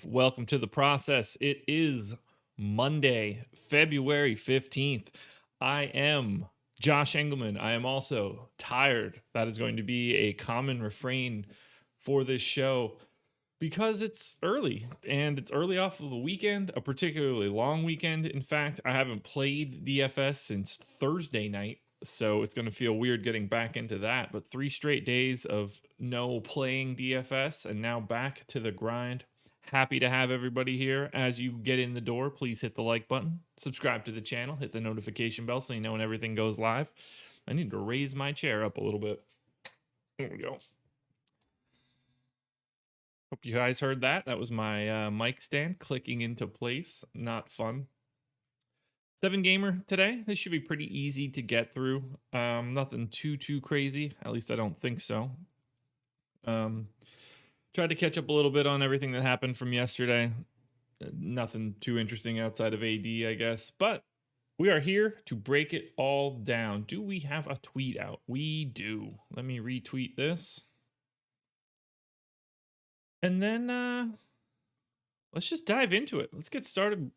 Welcome to the process. It is Monday, February 15th. I am Josh Engleman. I am also tired. That is going to be a common refrain for this show because it's early and it's early off of the weekend, a particularly long weekend. In fact, I haven't played DFS since Thursday night, so it's going to feel weird getting back into that. But 3 straight days of no playing DFS and now back to the grind. Happy to have everybody here. As you get in the door, please hit the like button, subscribe to the channel, hit the notification bell so you know when everything goes live. I need to raise my chair up a little bit. There we go. Hope you guys heard that. That was my mic stand clicking into place. Not fun. 7 gamer today. This should be pretty easy to get through. Nothing too crazy. At least I don't think so. Tried to catch up a little bit on everything that happened from yesterday. Nothing too interesting outside of AD, I guess. But we are here to break it all down. Do we have a tweet out? We do. Let me retweet this. And then let's just dive into it. Let's get started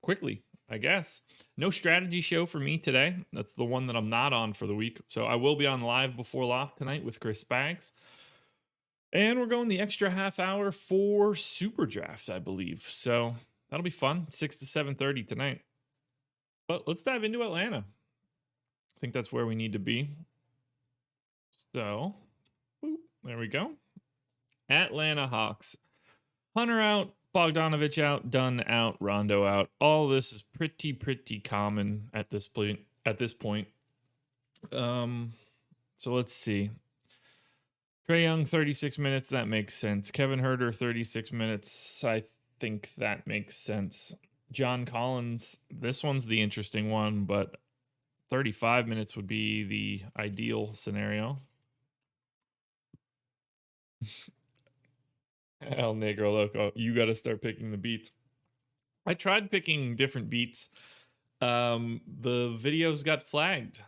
quickly, I guess. No strategy show for me today. That's the one that I'm not on for the week. So I will be on live before lock tonight with Chris Spags. And we're going the extra half hour for Super Drafts, I believe. So that'll be fun. 6 to 7:30 tonight. But let's dive into Atlanta. I think that's where we need to be. So, there we go. Atlanta Hawks. Hunter out, Bogdanovich out, Dunn out, Rondo out. All this is pretty common at this point. So let's see. Trae Young, 36 minutes. That makes sense. Kevin Huerter, 36 minutes. I think that makes sense. John Collins, this one's the interesting one, but 35 minutes would be the ideal scenario. El Negro Loco, you got to start picking the beats. I tried picking different beats. The videos got flagged,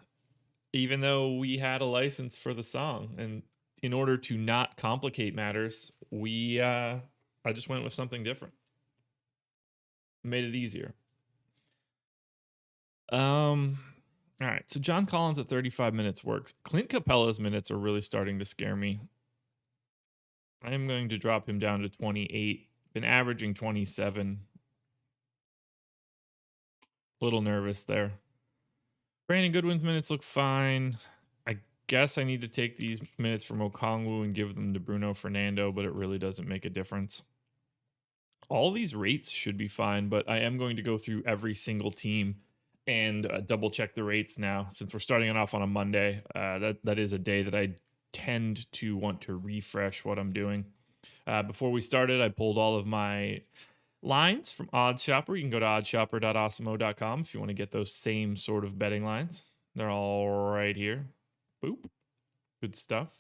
even though we had a license for the song. And in order to not complicate matters, I just went with something different. Made it easier. All right, so John Collins at 35 minutes works. Clint Capella's minutes are really starting to scare me. I am going to drop him down to 28. Been averaging 27. A little nervous there. Brandon Goodwin's minutes look fine. I guess I need to take these minutes from Okongwu and give them to Bruno Fernando, but it really doesn't make a difference. All these rates should be fine, but I am going to go through every single team and double check the rates now. Since we're starting it off on a Monday, that is a day that I tend to want to refresh what I'm doing. Before we started, I pulled all of my lines from OddsShopper. You can go to oddshopper.awesemo.com if you want to get those same sort of betting lines. They're all right here. Boop. Good stuff.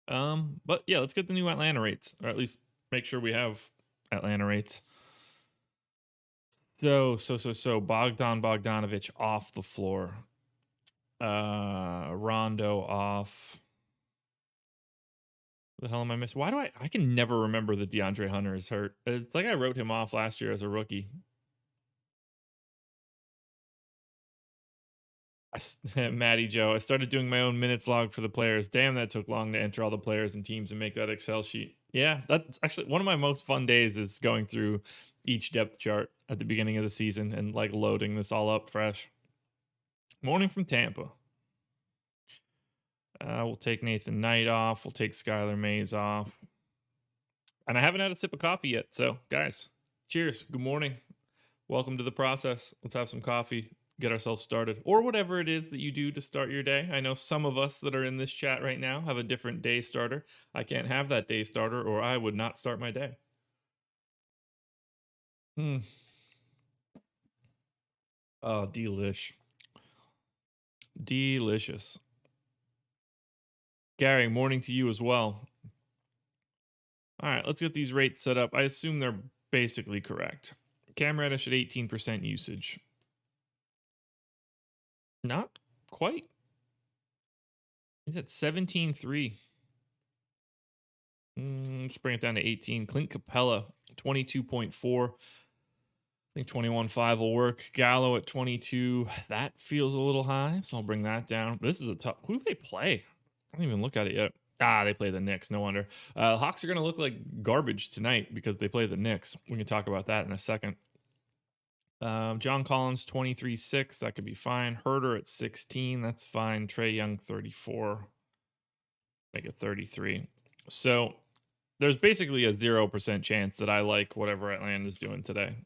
But yeah, let's get the new Atlanta rates, or at least make sure we have Atlanta rates. So Bogdanovich off the floor. Rondo off. What the hell am I missing? Why do I can never remember that DeAndre Hunter is hurt. It's like I wrote him off last year as a rookie. Matty Joe, I started doing my own minutes log for the players. Damn, that took long to enter all the players and teams and make that Excel sheet. Yeah, that's actually one of my most fun days is going through each depth chart at the beginning of the season and like loading this all up fresh. Morning from Tampa. We'll take Nathan Knight off. We'll take Skylar Mays off. And I haven't had a sip of coffee yet. So, guys, cheers. Good morning. Welcome to the process. Let's have some coffee, get ourselves started, or whatever it is that you do to start your day. I know some of us that are in this chat right now have a different day starter. I can't have that day starter, or I would not start my day. Oh, delish. Delicious. Gary, morning to you as well. All right, let's get these rates set up. I assume they're basically correct. Cam Reddish at 18% usage. Not quite. He's at 17.3. Let's bring it down to 18. Clint Capella, 22.4. I think 21.5 will work. Gallo at 22. That feels a little high, so I'll bring that down. This is a tough. Who do they play? I didn't even look at it yet. They play the Knicks. No wonder. Hawks are going to look like garbage tonight because they play the Knicks. We can talk about that in a second. John Collins, 23.6. That could be fine. Herter at 16. That's fine. Trae Young, 34. Make it 33. So there's basically a 0% chance that I like whatever Atlanta's doing today.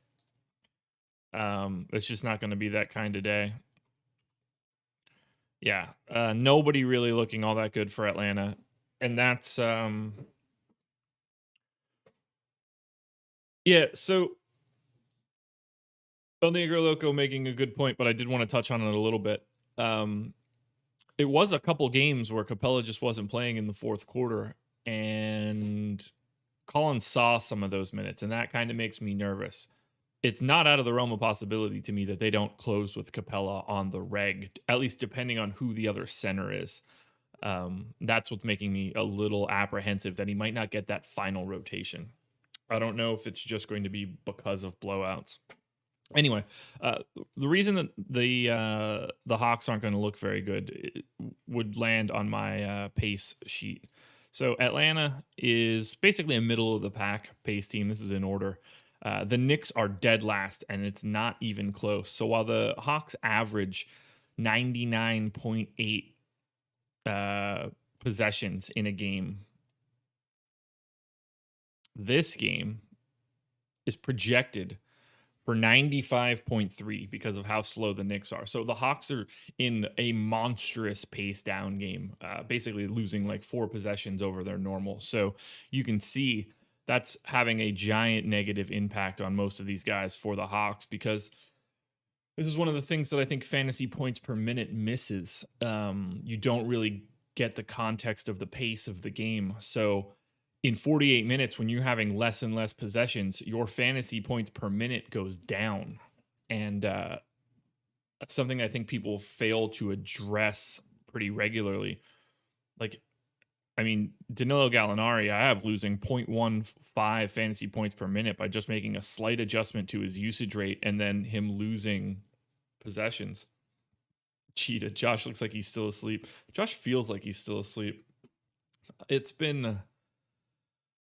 It's just not going to be that kind of day. Yeah. Nobody really looking all that good for Atlanta. And that's yeah, so El Negro Loco making a good point, but I did want to touch on it a little bit. It was a couple games where Capella just wasn't playing in the fourth quarter, and Collins saw some of those minutes, and that kind of makes me nervous. It's not out of the realm of possibility to me that they don't close with Capella on the reg, at least depending on who the other center is. That's what's making me a little apprehensive that he might not get that final rotation. I don't know if it's just going to be because of blowouts. Anyway, the reason that the Hawks aren't going to look very good would land on my pace sheet. So Atlanta is basically a middle of the pack pace team. This is in order. The Knicks are dead last, and it's not even close. So while the Hawks average 99.8 possessions in a game, this game is projected for 95.3 because of how slow the Knicks are. So the Hawks are in a monstrous pace down game, basically losing like 4 possessions over their normal. So you can see that's having a giant negative impact on most of these guys for the Hawks, because this is one of the things that I think fantasy points per minute misses. You don't really get the context of the pace of the game. So in 48 minutes, when you're having less and less possessions, your fantasy points per minute goes down. And that's something I think people fail to address pretty regularly. Like, I mean, Danilo Gallinari, I have losing 0.15 fantasy points per minute by just making a slight adjustment to his usage rate and then him losing possessions. Cheetah. Josh looks like he's still asleep. Josh feels like he's still asleep. It's been...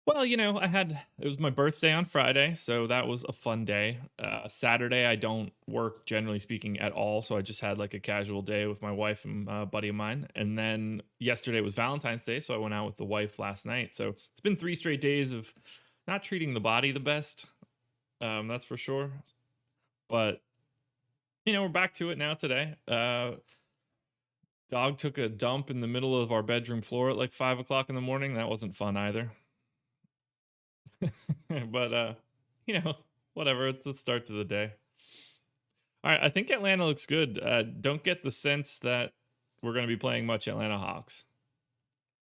Well, you know, it was my birthday on Friday, so that was a fun day. Saturday, I don't work, generally speaking, at all, so I just had like a casual day with my wife and a buddy of mine. And then yesterday was Valentine's Day, so I went out with the wife last night. So it's been 3 straight days of not treating the body the best, that's for sure. But, you know, we're back to it now today. Dog took a dump in the middle of our bedroom floor at like 5 o'clock in the morning. That wasn't fun either. But you know, whatever, it's a start to the day. All right, I think Atlanta looks good. Don't get the sense that we're going to be playing much Atlanta Hawks.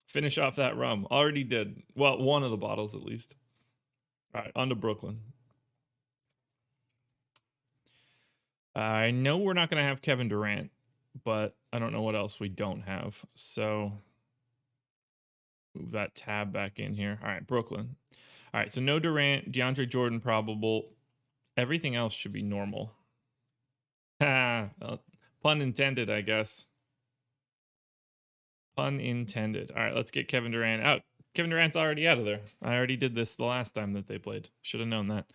Finish off that rum. Already did. Well, one of the bottles at least. All right, on to Brooklyn. I know we're not going to have Kevin Durant, but I don't know what else we don't have. So move that tab back in here. All right, Brooklyn. All right, so no Durant, DeAndre Jordan probable. Everything else should be normal. Well, pun intended, I guess. Pun intended. All right, let's get Kevin Durant out. Kevin Durant's already out of there. I already did this the last time that they played. Should have known that.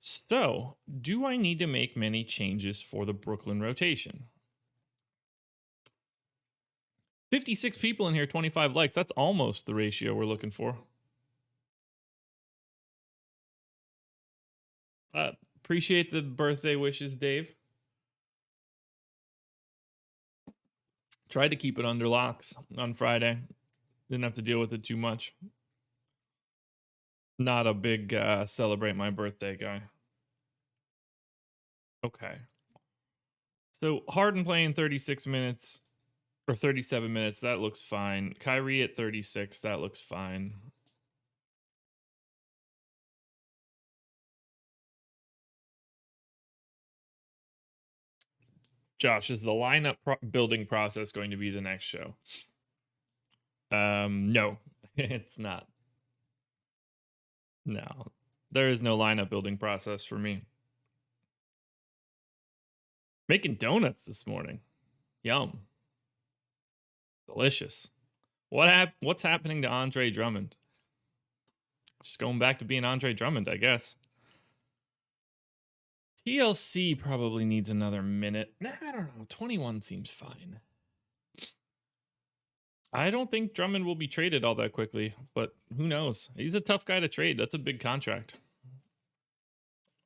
So, do I need to make many changes for the Brooklyn rotation? 56 people in here, 25 likes. That's almost the ratio we're looking for. Appreciate the birthday wishes, Dave. Tried to keep it under locks on Friday. Didn't have to deal with it too much. Not a big celebrate my birthday guy. Okay. So Harden playing 36 minutes or 37 minutes. That looks fine. Kyrie at 36. That looks fine. Josh, is the lineup building process going to be the next show? No, it's not. No, there is no lineup building process for me. Making donuts this morning. Yum. Delicious. What's happening to Andre Drummond? Just going back to being Andre Drummond, I guess. TLC probably needs another minute. Nah, I don't know. 21 seems fine. I don't think Drummond will be traded all that quickly, but who knows? He's a tough guy to trade. That's a big contract.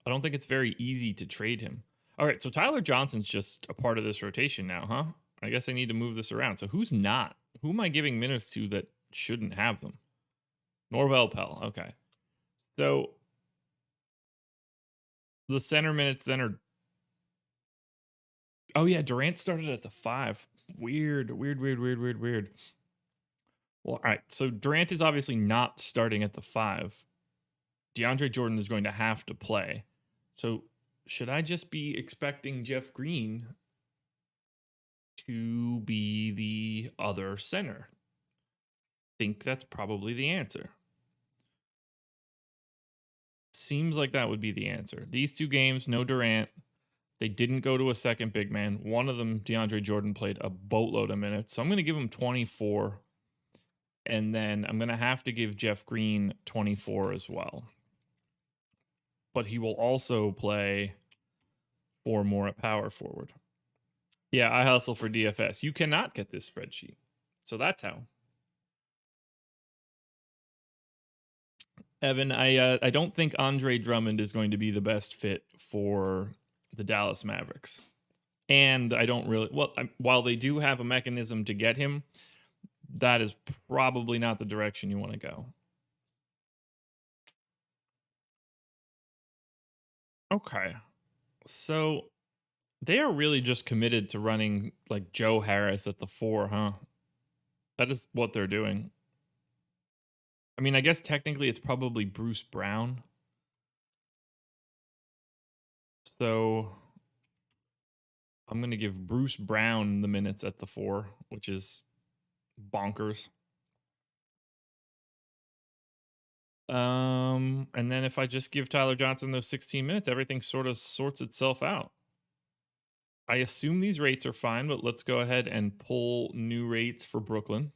I don't think it's very easy to trade him. All right, so Tyler Johnson's just a part of this rotation now, huh? I guess I need to move this around. So who's not? Who am I giving minutes to that shouldn't have them? Norvel Pell. Okay. So the center minutes then are... Oh, yeah, Durant started at the 5. Weird. Well, all right, so Durant is obviously not starting at the 5. DeAndre Jordan is going to have to play. So should I just be expecting Jeff Green to be the other center? Think that's probably the answer. Seems like that would be the answer. These 2 games, no Durant. They didn't go to a second big man. One of them, DeAndre Jordan, played a boatload of minutes. So I'm going to give him 24. And then I'm going to have to give Jeff Green 24 as well. But he will also play 4 more at power forward. Yeah, I hustle for DFS. You cannot get this spreadsheet. So that's how. Evan, I don't think Andre Drummond is going to be the best fit for the Dallas Mavericks. And I don't really... Well, while they do have a mechanism to get him, that is probably not the direction you want to go. Okay. So they are really just committed to running like Joe Harris at the 4, huh? That is what they're doing. I mean, I guess technically it's probably Bruce Brown. So I'm going to give Bruce Brown the minutes at the 4, which is bonkers. And then if I just give Tyler Johnson those 16 minutes, everything sort of sorts itself out. I assume these rates are fine, but let's go ahead and pull new rates for Brooklyn.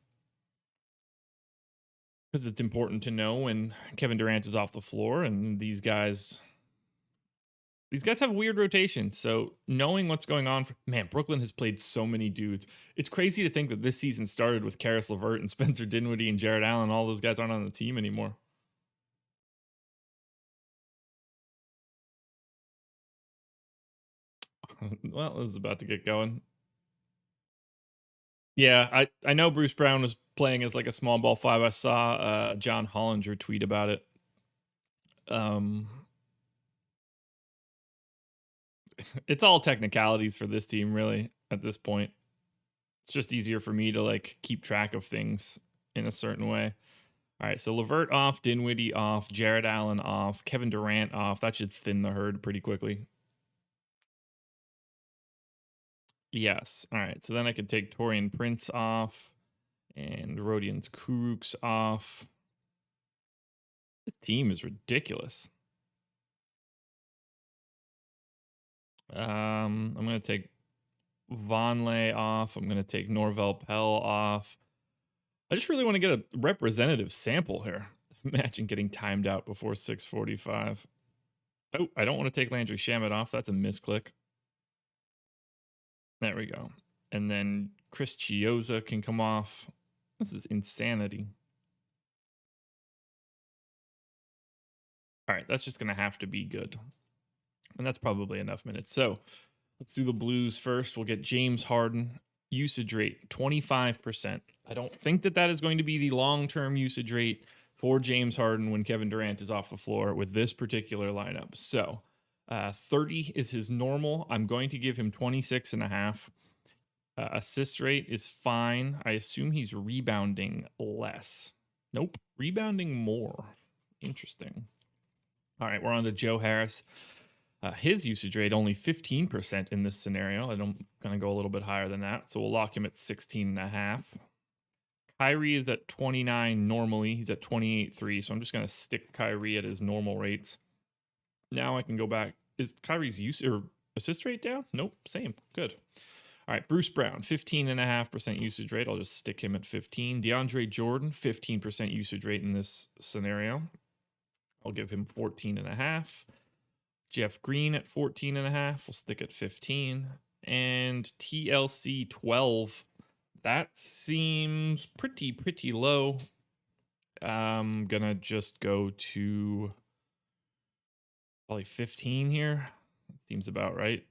Because it's important to know when Kevin Durant is off the floor, and these guys have weird rotations. So knowing what's going on, man, Brooklyn has played so many dudes. It's crazy to think that this season started with Karis LeVert and Spencer Dinwiddie and Jared Allen. All those guys aren't on the team anymore. Well, this is about to get going. Yeah, I know Bruce Brown was playing as like a small ball 5. I saw John Hollinger tweet about it. It's all technicalities for this team, really, at this point. It's just easier for me to like keep track of things in a certain way. All right, so LeVert off, Dinwiddie off, Jared Allen off, Kevin Durant off. That should thin the herd pretty quickly. Yes. All right, so then I could take Taurean Prince off and Rodions Kurucs off. This team is ridiculous. I'm going to take Vonleh off. I'm going to take Norvel Pell off. I just really want to get a representative sample here. Imagine getting timed out before 6:45. Oh, I don't want to take Landry Shamet off. That's a misclick. There we go. And then Chris Chioza can come off. This is insanity. All right, that's just going to have to be good. And that's probably enough minutes. So let's do the Blues first. We'll get James Harden. Usage rate 25%. I don't think that is going to be the long-term usage rate for James Harden when Kevin Durant is off the floor with this particular lineup. So 30 is his normal. I'm going to give him 26 and a half. Assist rate is fine. I assume he's rebounding less. Nope, rebounding more. Interesting. All right, we're on to Joe Harris. His usage rate only 15% in this scenario. I'm going to go a little bit higher than that. So we'll lock him at 16 and a half. Kyrie is at 29 normally. He's at 28.3. So I'm just going to stick Kyrie at his normal rates. Now I can go back. Is Kyrie's assist rate down? Nope, same. Good. All right, Bruce Brown, 15.5% usage rate. I'll just stick him at 15. DeAndre Jordan, 15% usage rate in this scenario. I'll give him 14.5. Jeff Green at 14.5. We'll stick at 15. And TLC 12. That seems pretty low. I'm gonna just go to probably 15 here. Seems about right.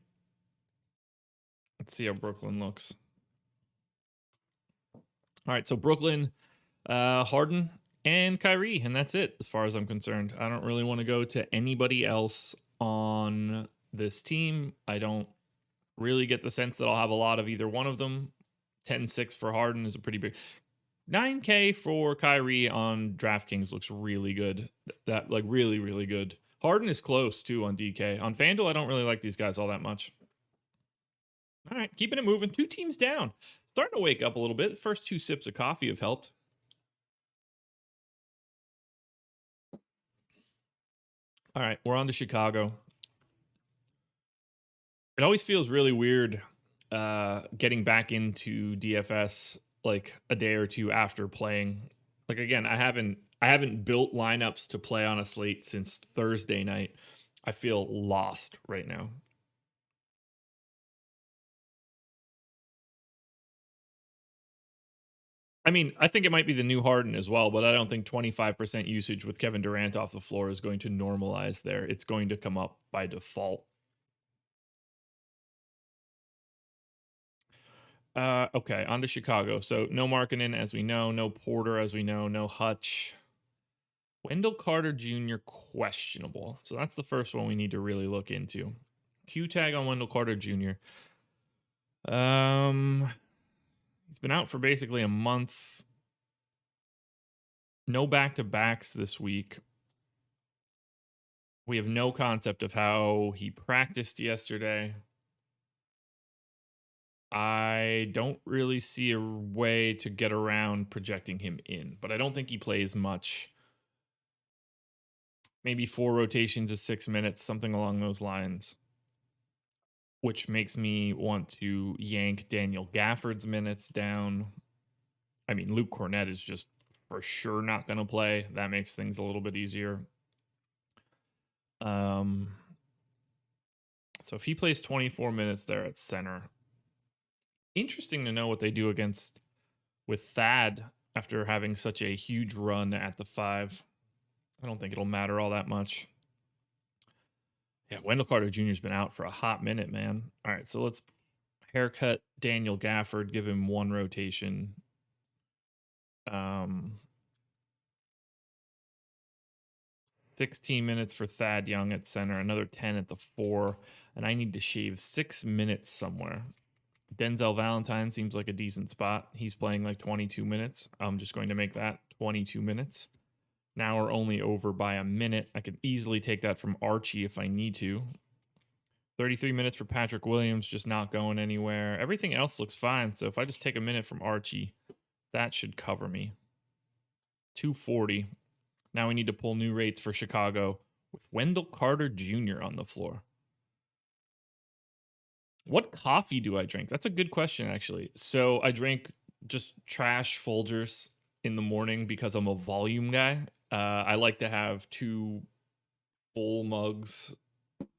Let's see how Brooklyn looks. All right, so Brooklyn, Harden, and Kyrie, and that's it as far as I'm concerned. I don't really want to go to anybody else on this team. I don't really get the sense that I'll have a lot of either one of them. 10-6 for Harden is a pretty big. 9K for Kyrie on DraftKings looks really good. That like really good. Harden is close too on DK. On FanDuel, I don't really like these guys all that much. All right, keeping it moving. 2 teams down. Starting to wake up a little bit. The first 2 sips of coffee have helped. All right, we're on to Chicago. It always feels really weird getting back into DFS like a day or two after playing. Like again, I haven't built lineups to play on a slate since Thursday night. I feel lost right now. I mean, I think it might be the new Harden as well, but I don't think 25% usage with Kevin Durant off the floor is going to normalize there. It's going to come up by default. Okay, on to Chicago. So no Markkanen, as we know, no Porter, as we know, no Hutch. Wendell Carter Jr. questionable. So that's the first one we need to really look into. Q tag on Wendell Carter Jr. He's been out for basically a month. No back-to-backs this week. We have no concept of how he practiced yesterday. I don't really see a way to get around projecting him in, but I don't think he plays much. Maybe 4 rotations of 6 minutes, something along those lines, which makes me want to yank Daniel Gafford's minutes down. I mean, Luke Cornett is just for sure not going to play. That makes things a little bit easier. So if he plays 24 minutes there at center, interesting to know what they do with Thad after having such a huge run at the 5. I don't think it'll matter all that much. Yeah, Wendell Carter Jr. has been out for a hot minute, man. All right, so let's haircut Daniel Gafford, give him 1 rotation. 16 minutes for Thad Young at center, another 10 at the 4, and I need to shave 6 minutes somewhere. Denzel Valentine seems like a decent spot. He's playing like 22 minutes. I'm just going to make that 22 minutes. Now we're only over by a minute. I could easily take that from Archie if I need to. 33 minutes for Patrick Williams, just not going anywhere. Everything else looks fine. So if I just take a minute from Archie, that should cover me. 240. Now we need to pull new rates for Chicago with Wendell Carter Jr. on the floor. What coffee do I drink? That's a good question, actually. So I drink just trash Folgers in the morning because I'm a volume guy. I like to have 2 full mugs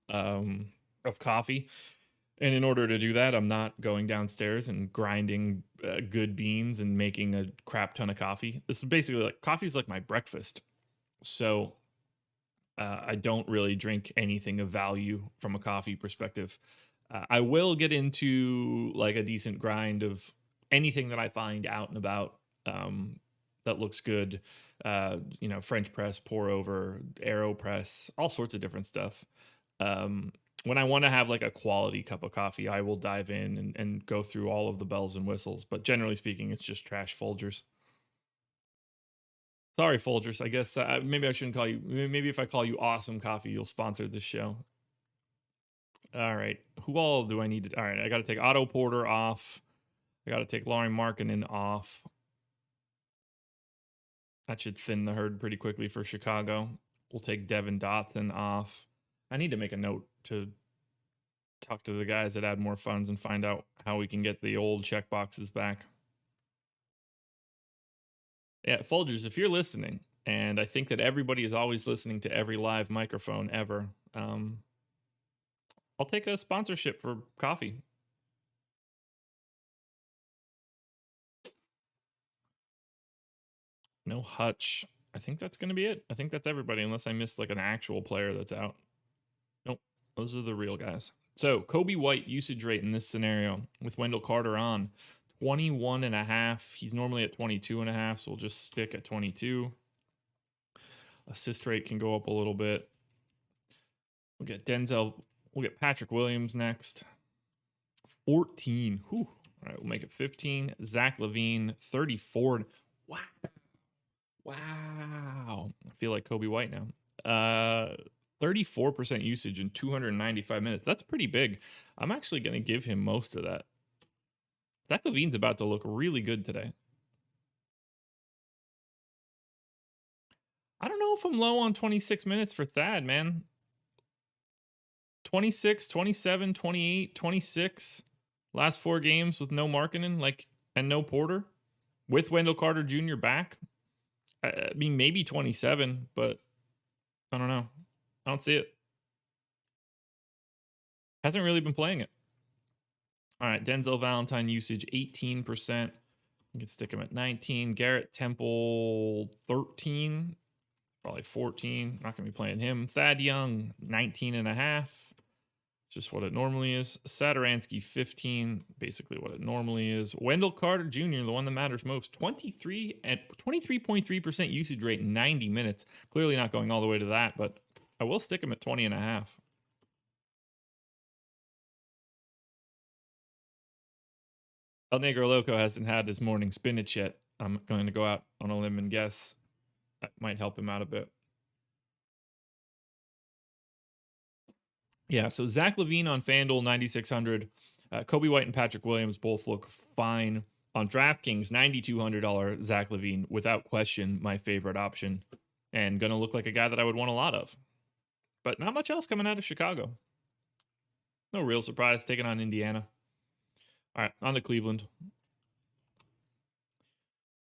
of coffee. And in order to do that, I'm not going downstairs and grinding good beans and making a crap ton of coffee. This is basically like coffee's like my breakfast. So I don't really drink anything of value from a coffee perspective. I will get into like a decent grind of anything that I find out and about that looks good. French press, pour over, AeroPress, all sorts of different stuff. When I want to have like a quality cup of coffee, I will dive in and go through all of the bells and whistles. But generally speaking, it's just trash Folgers. Sorry, Folgers. I guess maybe I shouldn't call you. Maybe if I call you Awesome Coffee, you'll sponsor this show. All right. Who all do I need to? All right. I got to take Otto Porter off. I got to take Laurie Markkinen off. That should thin the herd pretty quickly for Chicago. We'll take Devin Dotson off. I need to make a note to talk to the guys that add more funds and find out how we can get the old check boxes back. Yeah, Folgers, if you're listening, and I think that everybody is always listening to every live microphone ever, I'll take a sponsorship for coffee. No Hutch. I think that's going to be it. I think that's everybody, unless I missed like an actual player that's out. Nope, those are the real guys. So Kobe White usage rate in this scenario with Wendell Carter on 21.5. He's normally at 22.5, so we'll just stick at 22. Assist rate can go up a little bit. We'll get Denzel. We'll get Patrick Williams next. 14. Whew. All right, we'll make it 15. Zach LaVine, 34. Wow. Wow. I feel like Kobe White now. 34% usage in 295 minutes. That's pretty big. I'm actually going to give him most of that. Zach LaVine's about to look really good today. I don't know if I'm low on 26 minutes for Thad, man. 26, 27, 28, 26. Last 4 games with no Markkinen, and no Porter. With Wendell Carter Jr. back. I mean, maybe 27, but I don't know. I don't see it. Hasn't really been playing it. All right, Denzel Valentine usage 18%. You can stick him at 19. Garrett Temple 13, probably 14. Not going to be playing him. Thad Young 19.5. Just what it normally is. Satoransky 15, basically what it normally is. Wendell Carter Jr., the one that matters most, 23 at 23.3% usage rate in 90 minutes. Clearly not going all the way to that, but I will stick him at 20.5. El Negro Loco hasn't had his morning spinach yet. I'm going to go out on a limb and guess that might help him out a bit. Yeah, so Zach LaVine on FanDuel, 9,600. Kobe White and Patrick Williams both look fine. On DraftKings, $9,200 Zach LaVine, without question, my favorite option. And going to look like a guy that I would want a lot of. But not much else coming out of Chicago. No real surprise taking on Indiana. All right, on to Cleveland.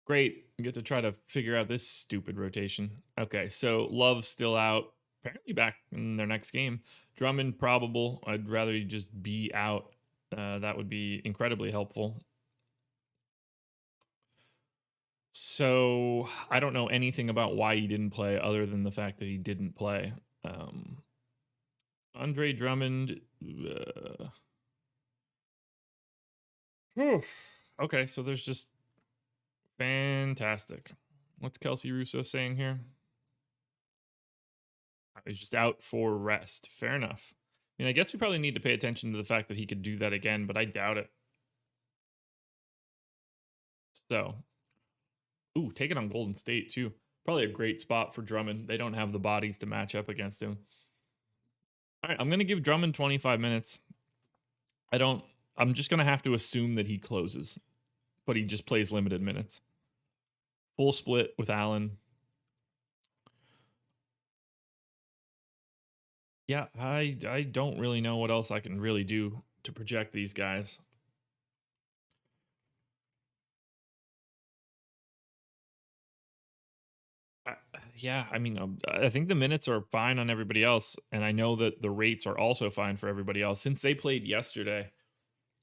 Great. We get to try to figure out this stupid rotation. Okay, so Love's still out. Apparently back in their next game. Drummond probable. I'd rather he just be out. That would be incredibly helpful. So I don't know anything about why he didn't play other than the fact that he didn't play. Andre Drummond. Okay, so there's just fantastic. What's Kelsey Russo saying here? He's just out for rest. Fair enough. I mean, I guess we probably need to pay attention to the fact that he could do that again, but I doubt it. So, take it on Golden State too. Probably a great spot for Drummond. They don't have the bodies to match up against him. All right, I'm going to give Drummond 25 minutes. I'm just going to have to assume that he closes, but he just plays limited minutes. Full split with Allen. Yeah, I don't really know what else I can really do to project these guys. Yeah, I mean, I think the minutes are fine on everybody else, and I know that the rates are also fine for everybody else since they played yesterday.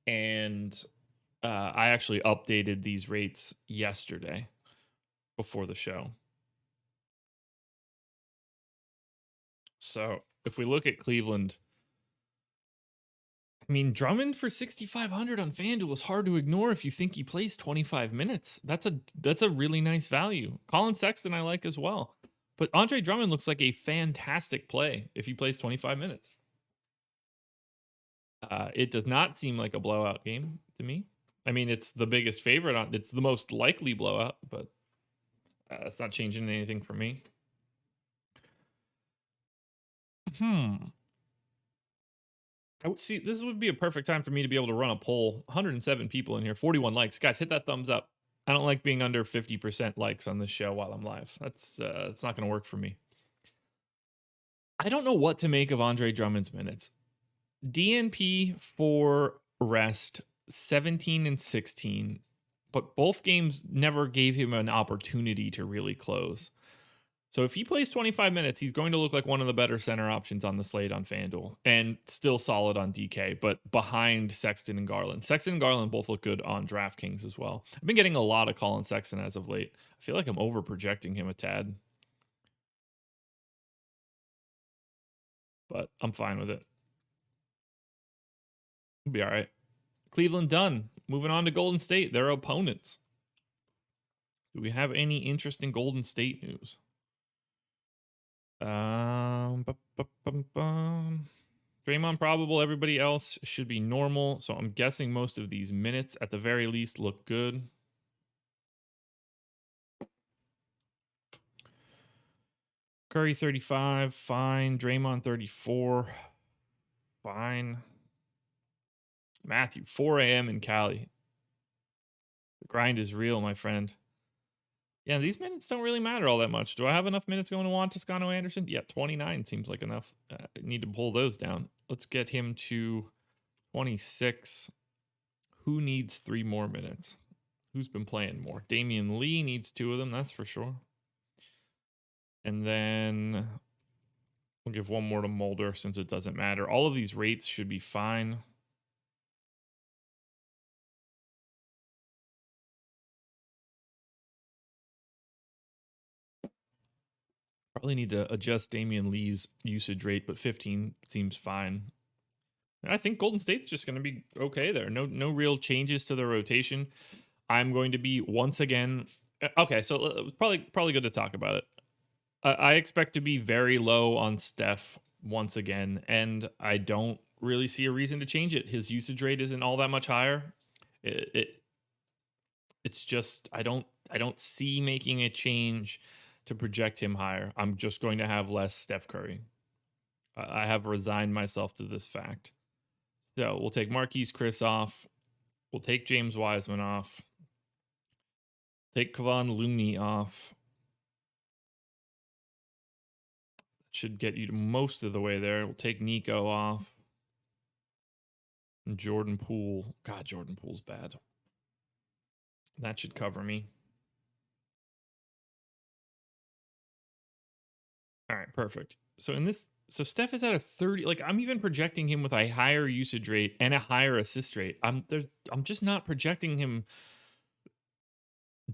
And I actually updated these rates yesterday before the show. So if we look at Cleveland, I mean, Drummond for 6,500 on FanDuel is hard to ignore if you think he plays 25 minutes. That's a really nice value. Colin Sexton I like as well. But Andre Drummond looks like a fantastic play if he plays 25 minutes. It does not seem like a blowout game to me. I mean, it's the biggest favorite on. It's the most likely blowout, but it's not changing anything for me. I would see this would be a perfect time for me to be able to run a poll. 107 people in here, 41 likes. Guys, hit that thumbs up. I don't like being under 50% likes on this show while I'm live. That's it's not going to work for me. I don't know what to make of Andre Drummond's minutes. DNP for rest 17 and 16, but both games never gave him an opportunity to really close. So if he plays 25 minutes, he's going to look like one of the better center options on the slate on FanDuel and still solid on DK, but behind Sexton and Garland. Sexton and Garland both look good on DraftKings as well. I've been getting a lot of Colin Sexton as of late. I feel like I'm over projecting him a tad, but I'm fine with it. It'll be all right. Cleveland done. Moving on to Golden State, their opponents. Do we have any interesting Golden State news? Draymond probable. Everybody else should be normal. So I'm guessing most of these minutes, at the very least, look good. Curry 35, fine. Draymond 34, fine. Matthew 4 a.m. in Cali. The grind is real, my friend. Yeah, these minutes don't really matter all that much. Do I have enough minutes going to Juan Toscano Anderson? Yeah, 29 seems like enough. I need to pull those down. Let's get him to 26. Who needs 3 more minutes? Who's been playing more? Damian Lee needs 2 of them, that's for sure. And then we'll give 1 more to Mulder since it doesn't matter. All of these rates should be fine. Probably need to adjust Damian Lee's usage rate, but 15 seems fine. I think Golden State's just going to be okay there. No real changes to the rotation. I'm going to be once again okay. So it's probably good to talk about it. I expect to be very low on Steph once again, and I don't really see a reason to change it. His usage rate isn't all that much higher. It's just I don't see making a change to project him higher. I'm just going to have less Steph Curry. I have resigned myself to this fact. So we'll take Marquise Chris off. We'll take James Wiseman off. Take Kevon Looney off. That should get you to most of the way there. We'll take Nico off. And Jordan Poole. God, Jordan Poole's bad. That should cover me. All right, perfect. So Steph is at a 30. Like I'm even projecting him with a higher usage rate and a higher assist rate. I'm just not projecting him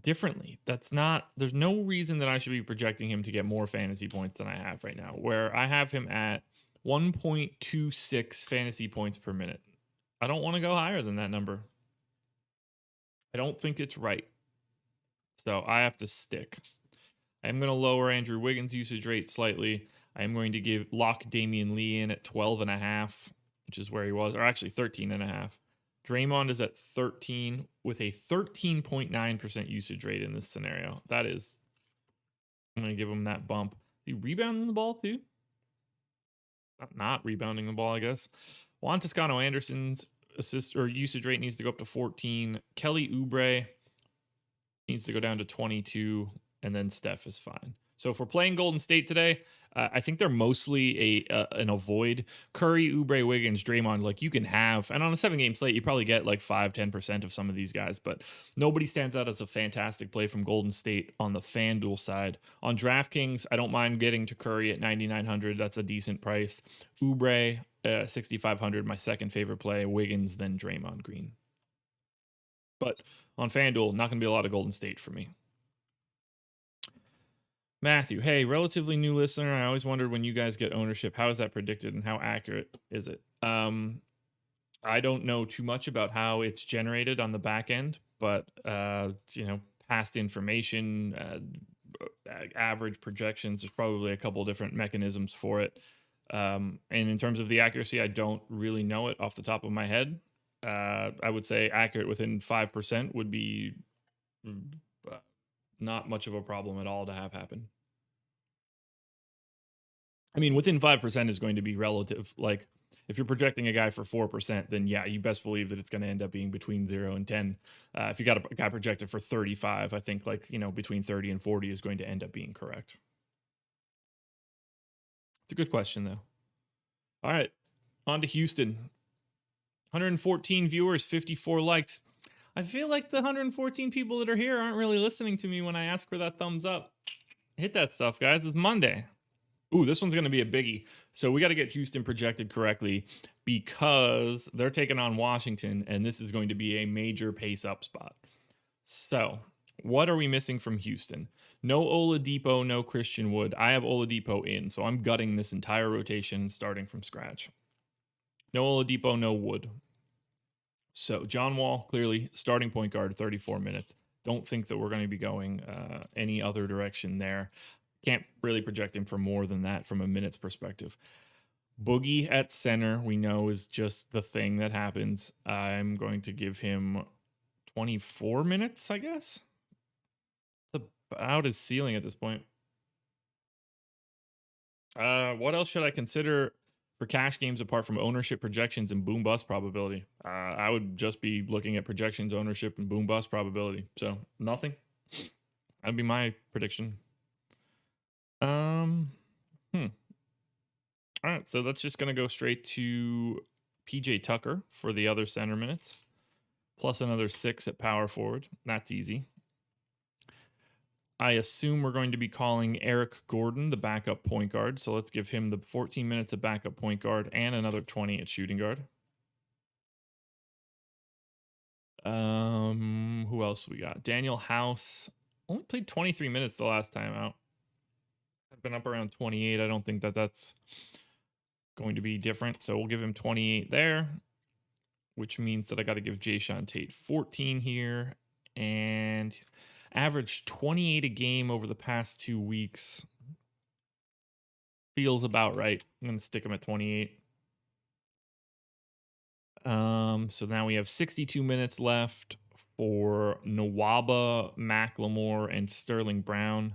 differently. There's no reason that I should be projecting him to get more fantasy points than I have right now, where I have him at 1.26 fantasy points per minute. I don't want to go higher than that number. I don't think it's right. So I have to stick. I'm going to lower Andrew Wiggins' usage rate slightly. I am going to lock Damian Lee in at 12.5, which is where he was, or actually 13.5. Draymond is at 13 with a 13.9% usage rate in this scenario. I'm going to give him that bump. Is he rebounding the ball too? Not rebounding the ball, I guess. Juan Toscano Anderson's assist or usage rate needs to go up to 14. Kelly Oubre needs to go down to 22, and then Steph is fine. So if we're playing Golden State today, I think they're mostly an avoid. Curry, Oubre, Wiggins, Draymond, like you can have, and on a 7-game slate, you probably get like 5-10% of some of these guys, but nobody stands out as a fantastic play from Golden State on the FanDuel side. On DraftKings, I don't mind getting to Curry at 9,900. That's a decent price. Oubre, 6,500, my second favorite play. Wiggins, then Draymond Green. But on FanDuel, not going to be a lot of Golden State for me. Matthew, hey, relatively new listener. I always wondered when you guys get ownership, how is that predicted and how accurate is it? I don't know too much about how it's generated on the back end, but past information, average projections, there's probably a couple different mechanisms for it. And in terms of the accuracy, I don't really know it off the top of my head. I would say accurate within 5% would be not much of a problem at all to have happen. I mean, within 5% is going to be relative. Like, if you're projecting a guy for 4%, then yeah, you best believe that it's going to end up being between 0 and 10. If you got a guy projected for 35, I think between 30 and 40 is going to end up being correct. It's a good question, though. All right, on to Houston. 114 viewers, 54 likes. I feel like the 114 people that are here aren't really listening to me when I ask for that thumbs up. Hit that stuff, guys. It's Monday. Ooh, this one's going to be a biggie. So we got to get Houston projected correctly because they're taking on Washington, and this is going to be a major pace-up spot. So what are we missing from Houston? No Oladipo, no Christian Wood. I have Oladipo in, so I'm gutting this entire rotation starting from scratch. No Oladipo, no Wood. So John Wall, clearly starting point guard, 34 minutes. Don't think that we're going to be going any other direction there. Can't really project him for more than that from a minutes perspective. Boogie at center, we know, is just the thing that happens. I'm going to give him 24 minutes, I guess. It's about his ceiling at this point. What else should I consider for cash games apart from ownership projections and boom bust probability? I would just be looking at projections, ownership, and boom bust probability. So nothing. That'd be my prediction. All right, so that's just going to go straight to PJ Tucker for the other center minutes, plus another 6 at power forward. That's easy. I assume we're going to be calling Eric Gordon the backup point guard, so let's give him the 14 minutes of backup point guard and another 20 at shooting guard. Who else we got? Daniel House only played 23 minutes the last time out. I've been up around 28. I don't think that that's going to be different, so we'll give him 28 there, which means that I got to give Jayshawn Tate 14 here, and averaged 28 a game over the past 2 weeks. Feels about right. I'm going to stick him at 28. So now we have 62 minutes left for Nwaba, McLemore, and Sterling Brown.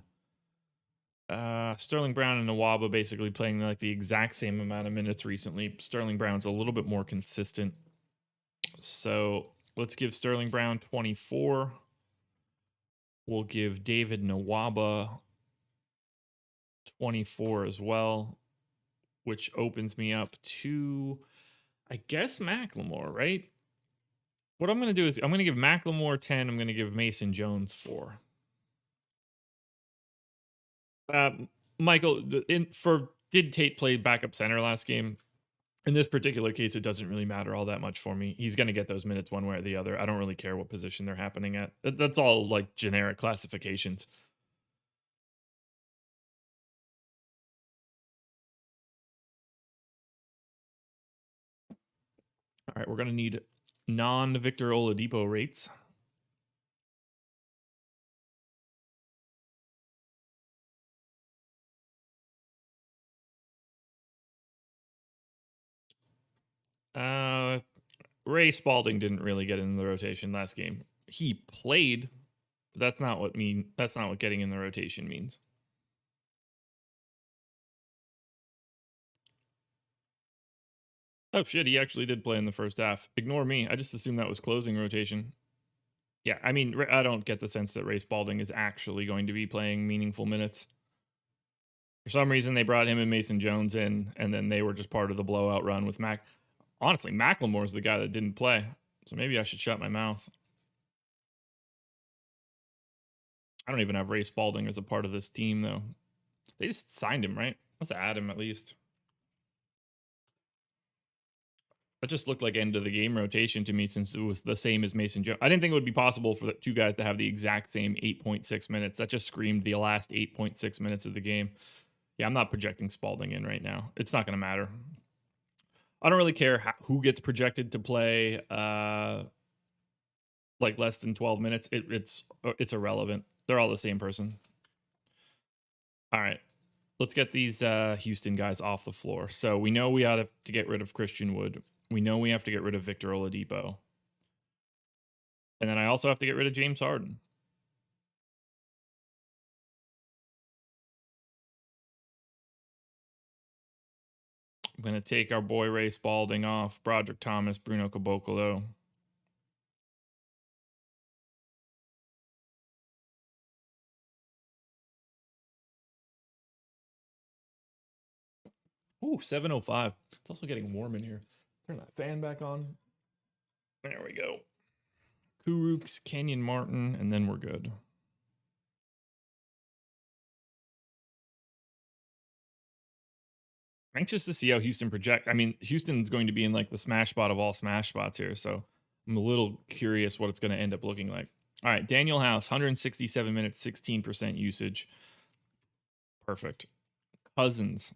Sterling Brown and Nwaba basically playing like the exact same amount of minutes recently. Sterling Brown's a little bit more consistent. So let's give Sterling Brown 24. We'll give David Nwaba 24 as well, which opens me up to, I guess, McLemore, right? What I'm going to do is I'm going to give McLemore 10. I'm going to give Mason Jones 4. Michael, did Tate play backup center last game? In this particular case, it doesn't really matter all that much for me. He's going to get those minutes one way or the other. I don't really care what position they're happening at. That's all like generic classifications. All right, we're going to need non-Victor Oladipo rates. Ray Spalding didn't really get in the rotation last game. He played, but that's not what getting in the rotation means. Oh shit, he actually did play in the first half. Ignore me. I just assumed that was closing rotation. Yeah, I mean, I don't get the sense that Ray Spalding is actually going to be playing meaningful minutes. For some reason, they brought him and Mason Jones in, and then they were just part of the blowout run with Mac. Honestly, Macklemore's the guy that didn't play, so maybe I should shut my mouth. I don't even have Ray Spalding as a part of this team, though. They just signed him, right? Let's add him at least. That just looked like end of the game rotation to me, since it was the same as Mason Jones. I didn't think it would be possible for the two guys to have the exact same 8.6 minutes. That just screamed the last 8.6 minutes of the game. Yeah, I'm not projecting Spalding in right now. It's not going to matter. I don't really care who gets projected to play like less than 12 minutes. It's irrelevant. They're all the same person. All right. Let's get these Houston guys off the floor. So we know we ought to get rid of Christian Wood. We know we have to get rid of Victor Oladipo. And then I also have to get rid of James Harden. I'm going to take our boy Ray Spalding off, Broderick Thomas, Bruno Caboclo. Ooh, 7:05. It's also getting warm in here. Turn that fan back on. There we go. Kuruks, Kenyon Martin, and then we're good. Anxious to see how Houston project. I mean, Houston's going to be in like the smash spot of all smash spots here, so I'm a little curious what it's going to end up looking like. All right, Daniel House, 167 minutes, 16% usage. Perfect. Cousins,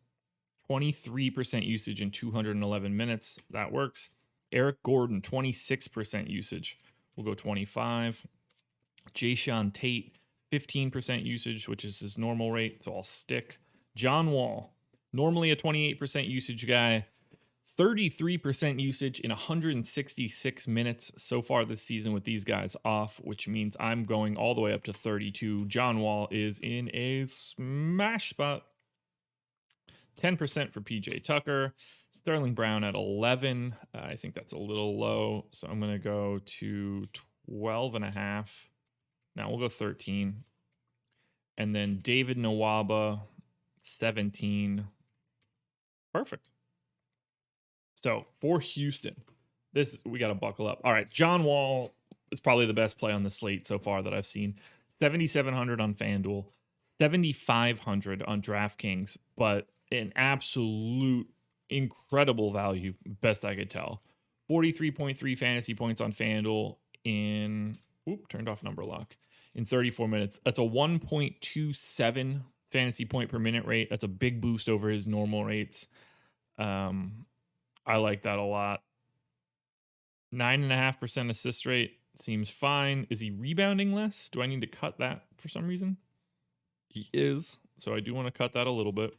23% usage in 211 minutes. That works. Eric Gordon, 26% usage. We'll go 25. Jayshawn Tate, 15% usage, which is his normal rate, so I'll stick. John Wall, normally a 28% usage guy, 33% usage in 166 minutes so far this season with these guys off, which means I'm going all the way up to 32. John Wall is in a smash spot. 10% for PJ Tucker. Sterling Brown at 11. I think that's a little low, so I'm going to go to 12.5. Now we'll go 13. And then David Nwaba, 17. Perfect. So for Houston, we got to buckle up. All right, John Wall is probably the best play on the slate so far that I've seen. 7,700 on FanDuel, 7,500 on DraftKings, but an absolute incredible value, best I could tell. 43.3 fantasy points on FanDuel in turned off number lock in 34 minutes. That's a 1.27 fantasy point per minute rate. That's a big boost over his normal rates. I like that a lot. 9.5% assist rate seems fine. Is he rebounding less? Do I need to cut that for some reason? He is, so I do want to cut that a little bit.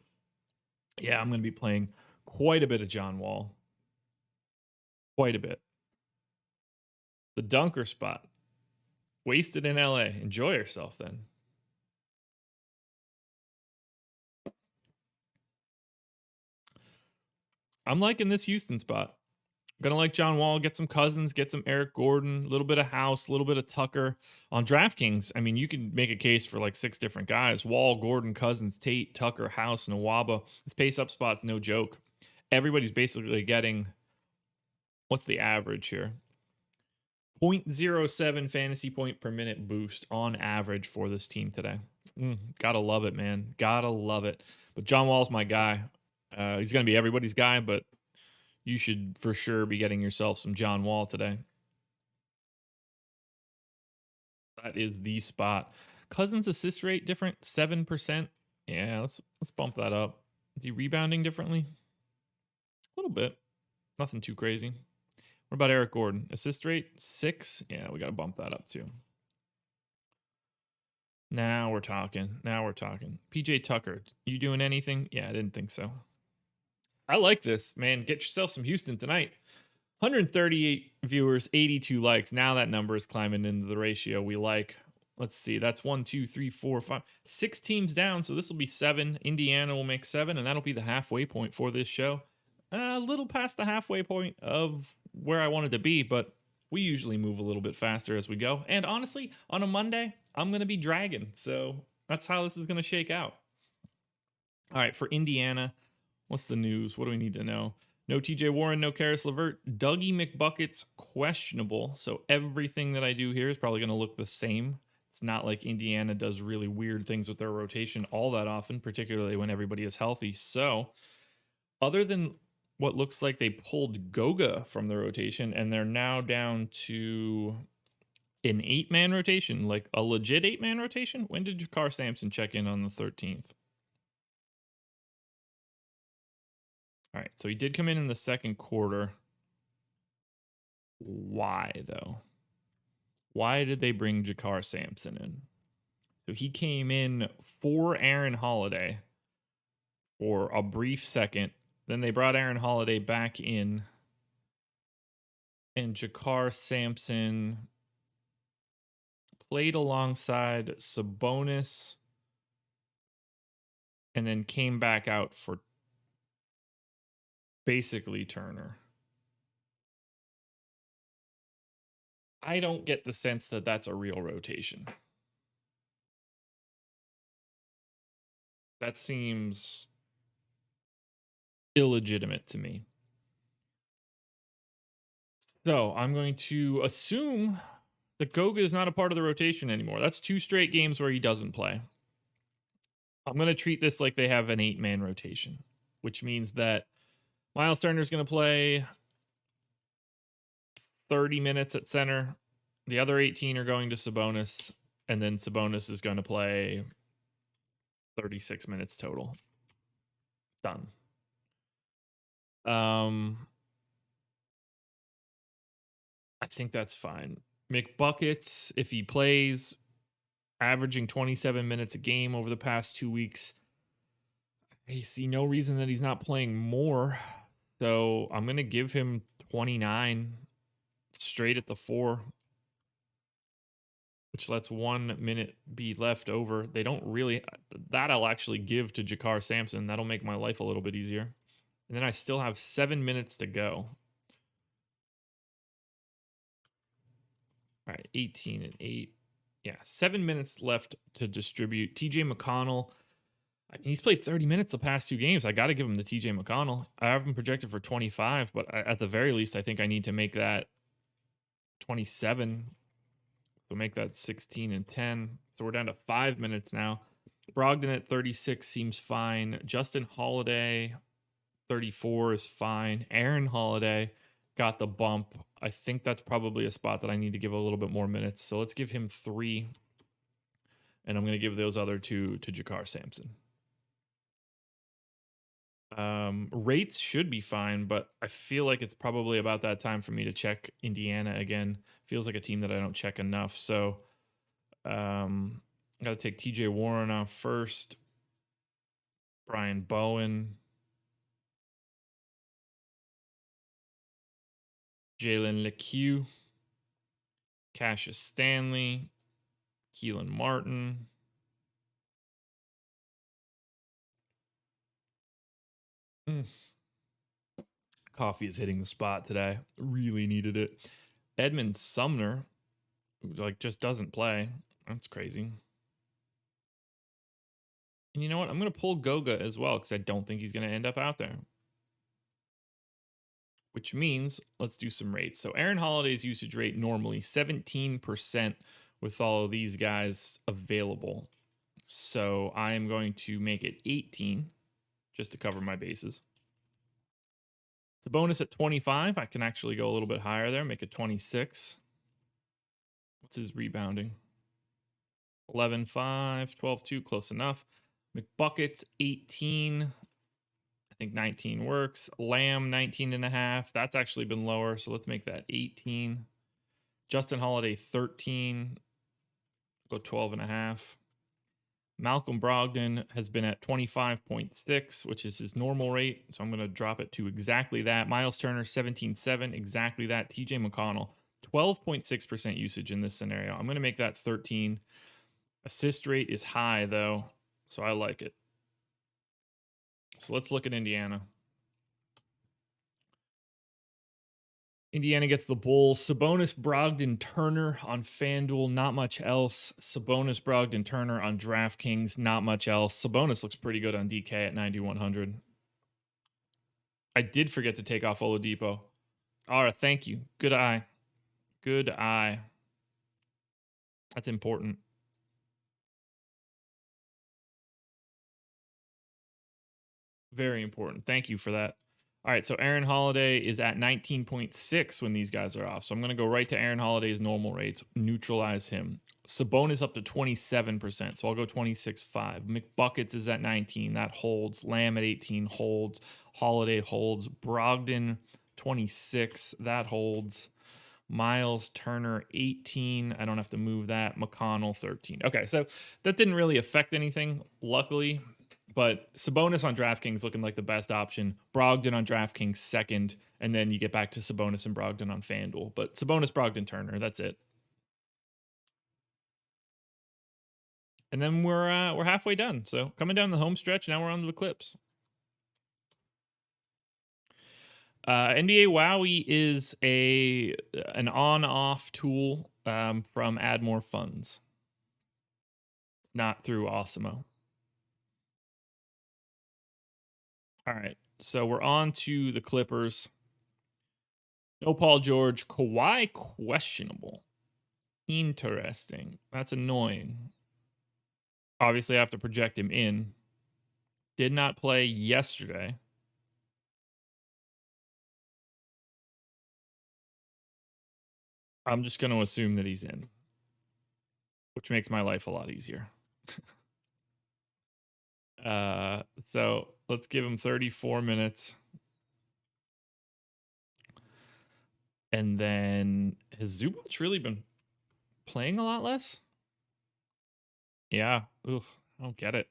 Yeah, I'm going to be playing quite a bit of John Wall. Quite a bit. The dunker spot. Wasted in LA. Enjoy yourself then. I'm liking this Houston spot. Gonna like John Wall, get some Cousins, get some Eric Gordon, a little bit of House, a little bit of Tucker. On DraftKings, I mean, you can make a case for like 6 different guys. Wall, Gordon, Cousins, Tate, Tucker, House, Nwaba. This pace up spot's no joke. Everybody's basically getting, what's the average here? 0.07 fantasy point per minute boost on average for this team today. Gotta love it, man. Gotta love it. But John Wall's my guy. He's gonna be everybody's guy, but you should for sure be getting yourself some John Wall today. That is the spot. Cousins assist rate different, 7%. Yeah, let's bump that up. Is he rebounding differently? A little bit. Nothing too crazy. What about Eric Gordon? Assist rate 6. Yeah, we got to bump that up too. Now we're talking. PJ Tucker, you doing anything? Yeah, I didn't think so. I like this, man. Get yourself some Houston tonight. 138 viewers, 82 likes. Now that number is climbing into the ratio we like. Let's see. That's 1, 2, 3, 4, 5, 6 teams down. So this will be 7. Indiana will make 7, and that'll be the halfway point for this show. A little past the halfway point of where I wanted to be, but we usually move a little bit faster as we go. And honestly, on a Monday, I'm going to be dragging. So that's how this is going to shake out. All right, for Indiana, what's the news? What do we need to know? No TJ Warren, no Karis LeVert. Dougie McBucket's questionable. So everything that I do here is probably going to look the same. It's not like Indiana does really weird things with their rotation all that often, particularly when everybody is healthy. So other than what looks like they pulled Goga from the rotation and they're now down to an 8-man rotation, like a legit 8-man rotation. When did Jakar Sampson check in on the 13th? All right, so he did come in the second quarter. Why, though? Why did they bring Jakar Sampson in? So he came in for Aaron Holiday for a brief second. Then they brought Aaron Holiday back in. And Jakar Sampson played alongside Sabonis and then came back out for basically Turner. I don't get the sense that that's a real rotation. That seems illegitimate to me. So I'm going to assume that Goga is not a part of the rotation anymore. That's 2 straight games where he doesn't play. I'm going to treat this like they have an 8-man rotation, which means that Miles Turner is going to play 30 minutes at center. The other 18 are going to Sabonis, and then Sabonis is going to play 36 minutes total. Done. I think that's fine. McBuckets, if he plays, averaging 27 minutes a game over the past 2 weeks, I see no reason that he's not playing more. So I'm going to give him 29 straight at the 4, which lets 1 minute be left over. They don't really, that I'll actually give to Jakar Sampson. That'll make my life a little bit easier. And then I still have 7 minutes to go. All right, 18 and 8. Yeah, 7 minutes left to distribute. TJ McConnell, I mean, he's played 30 minutes the past 2 games. I got to give him the TJ McConnell. I have him projected for 25, but at the very least, I think I need to make that 27. So make that 16 and 10. So we're down to 5 minutes now. Brogdon at 36 seems fine. Justin Holiday, 34 is fine. Aaron Holiday got the bump. I think that's probably a spot that I need to give a little bit more minutes. So let's give him 3. And I'm going to give those other 2 to Jakar Sampson. Rates should be fine, but I feel like it's probably about that time for me to check Indiana again. Feels like a team that I don't check enough. So I got to take TJ Warren off first. Brian Bowen. Jalen LeCue. Cassius Stanley. Keelan Martin. Coffee is hitting the spot today. Really needed it. Edmund Sumner, who just doesn't play. That's crazy. And you know what? I'm going to pull Goga as well because I don't think he's going to end up out there. Which means let's do some rates. So Aaron Holiday's usage rate normally 17% with all of these guys available. So I am going to make it 18 just to cover my bases. It's a bonus at 25. I can actually go a little bit higher there, make it 26. What's his rebounding? 11-5, 12-2, close enough. McBuckets, 18. I think 19 works. Lamb, 19.5. That's actually been lower, so let's make that 18. Justin Holiday, 13. Go 12.5. Malcolm Brogdon has been at 25.6, which is his normal rate, so I'm going to drop it to exactly that. Miles Turner, 17.7, exactly that. TJ McConnell, 12.6% usage in this scenario. I'm going to make that 13. Assist rate is high, though, so I like it. So let's look at Indiana. Indiana gets the Bulls. Sabonis, Brogdon, Turner on FanDuel. Not much else. Sabonis, Brogdon, Turner on DraftKings. Not much else. Sabonis looks pretty good on DK at 9,100. I did forget to take off Oladipo. All right, thank you. Good eye. Good eye. That's important. Very important. Thank you for that. All right, so Aaron Holiday is at 19.6 when these guys are off. So I'm going to go right to Aaron Holiday's normal rates, neutralize him. Sabonis up to 27%, so I'll go 26.5. McBuckets is at 19, that holds. Lamb at 18 holds. Holiday holds. Brogdon 26, that holds. Miles Turner 18. I don't have to move that. McConnell 13. Okay, so that didn't really affect anything, luckily. But Sabonis on DraftKings looking like the best option. Brogdon on DraftKings second, and then you get back to Sabonis and Brogdon on FanDuel. But Sabonis, Brogdon, Turner, that's it. And then we're halfway done. So coming down the home stretch, now we're on to the clips. NBA Wowie is an on-off tool from Add More Funds, not through Awesemo. All right, so we're on to the Clippers. No Paul George. Kawhi questionable. Interesting. That's annoying. Obviously, I have to project him in. Did not play yesterday. I'm just going to assume that he's in, which makes my life a lot easier. So let's give him 34 minutes. And then has Zubac really been playing a lot less? Yeah. Oof, I don't get it.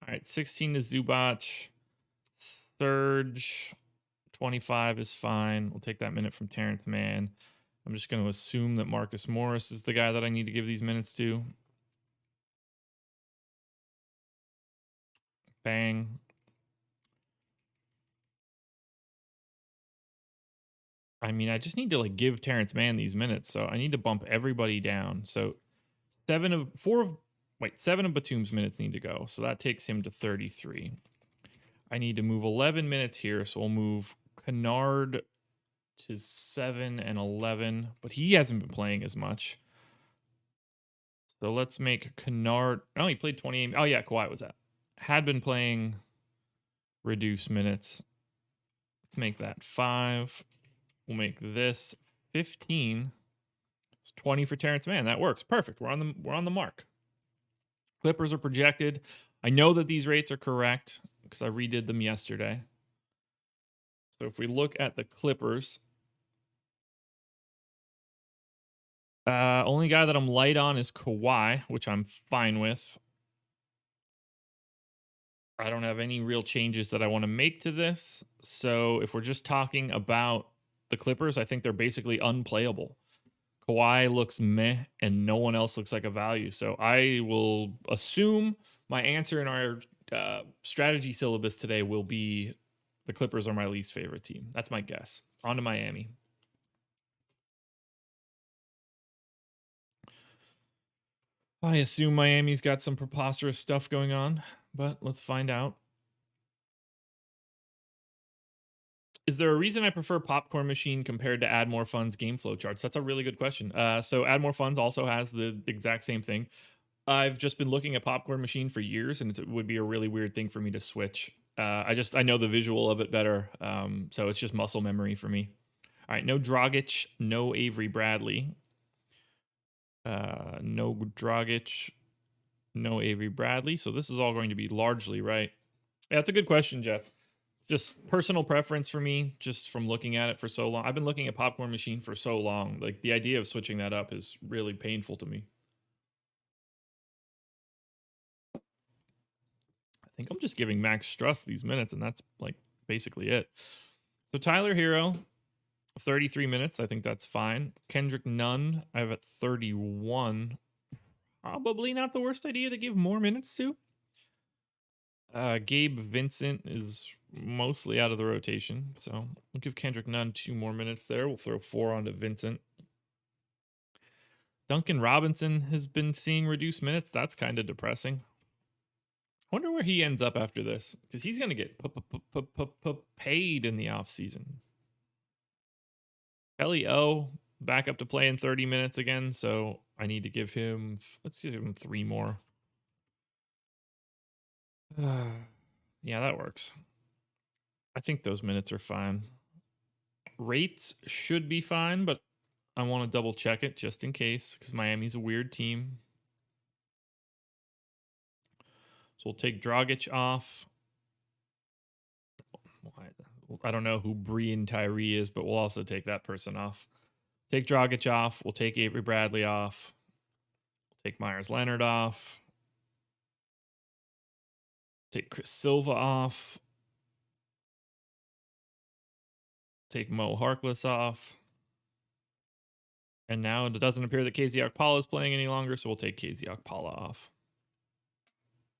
All right, 16 to Zubac. Surge, 25 is fine. We'll take that minute from Terrence Mann. I'm just going to assume that Marcus Morris is the guy that I need to give these minutes to. Bang. I mean, I just need to give Terrence Mann these minutes, so I need to bump everybody down. So 7 of Batum's minutes need to go, so that takes him to 33. I need to move 11 minutes here, so we'll move Kennard to 7 and 11, but he hasn't been playing as much. So let's make Kennard. Oh, he played 28. Oh, yeah, Kawhi was that. Had been playing reduced minutes. Let's make that 5. We'll make this 15. It's 20 for Terrence Mann. That works. Perfect. We're on the mark. Clippers are projected. I know that these rates are correct because I redid them yesterday. So if we look at the Clippers, only guy that I'm light on is Kawhi, which I'm fine with. I don't have any real changes that I want to make to this. So if we're just talking about the Clippers, I think they're basically unplayable. Kawhi looks meh, and no one else looks like a value. So I will assume my answer in our strategy syllabus today will be the Clippers are my least favorite team. That's my guess. On to Miami. I assume Miami's got some preposterous stuff going on, but let's find out. Is there a reason I prefer Popcorn Machine compared to Add More Funds game flow charts? That's a really good question. So Add More Funds also has the exact same thing. I've just been looking at Popcorn Machine for years, and it would be a really weird thing for me to switch. I know the visual of it better, so it's just muscle memory for me. All right, no Dragic, no Avery Bradley. No Dragic, no Avery Bradley. So this is all going to be largely right. Yeah, that's a good question, Jeff. Just personal preference for me, just from looking at it for so long. I've been looking at Popcorn Machine for so long. Like, the idea of switching that up is really painful to me. I think I'm just giving Max Struss these minutes, and that's basically it. So Tyler Hero, 33 minutes. I think that's fine. Kendrick Nunn, I have at 31. Probably not the worst idea to give more minutes to. Gabe Vincent is mostly out of the rotation, so we'll give Kendrick Nunn 2 more minutes there. We'll throw 4 onto Vincent. Duncan Robinson has been seeing reduced minutes. That's kind of depressing. I wonder where he ends up after this, because he's going to get paid in the offseason. Kelly O back up to play in 30 minutes again, so I need to give him, let's give him 3 more. Yeah, that works. I think those minutes are fine. Rates should be fine, but I want to double check it just in case, because Miami's a weird team. So we'll take Dragic off. I don't know who Brian Tyree is, but we'll also take that person off. Take Dragic off. We'll take Avery Bradley off. We'll take Myers Leonard off. Take Chris Silva off. Take Mo Harkless off. And now it doesn't appear that KZ Okpala is playing any longer, so we'll take KZ Okpala off.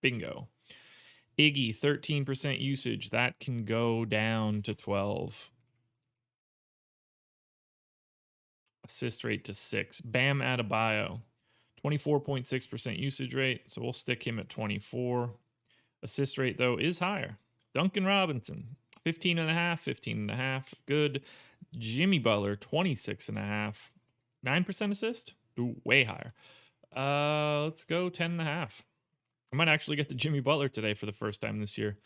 Bingo. Iggy, 13% usage. That can go down to 12. Assist rate to 6. Bam Adebayo, 24.6% usage rate, so we'll stick him at 24. Assist rate, though, is higher. Duncan Robinson, 15.5, 15.5. Good. Jimmy Butler, 26.5. 9% assist? Ooh, way higher. Let's go 10.5. I might actually get the Jimmy Butler today for the first time this year.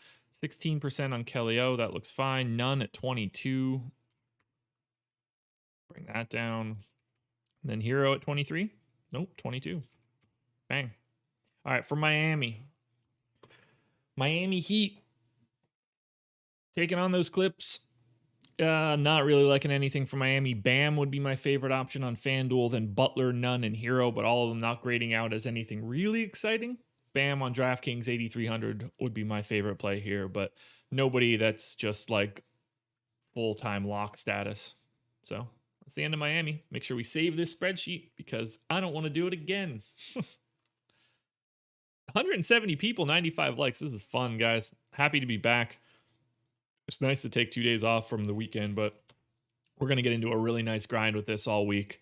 16% on Kelly O. That looks fine. None at 22. Bring that down. And then Hero at 23. Nope, 22. Bang. All right, for Miami. Miami Heat. Taking on those Clips. Not really liking anything from Miami. Bam would be my favorite option on FanDuel. Then Butler, Nunn, and Hero, but all of them not grading out as anything really exciting. Bam on DraftKings 8,300 would be my favorite play here, but nobody that's just like full-time lock status. So that's the end of Miami. Make sure we save this spreadsheet because I don't want to do it again. 170 people, 95 likes. This is fun, guys. Happy to be back. It's nice to take 2 days off from the weekend, but we're going to get into a really nice grind with this all week.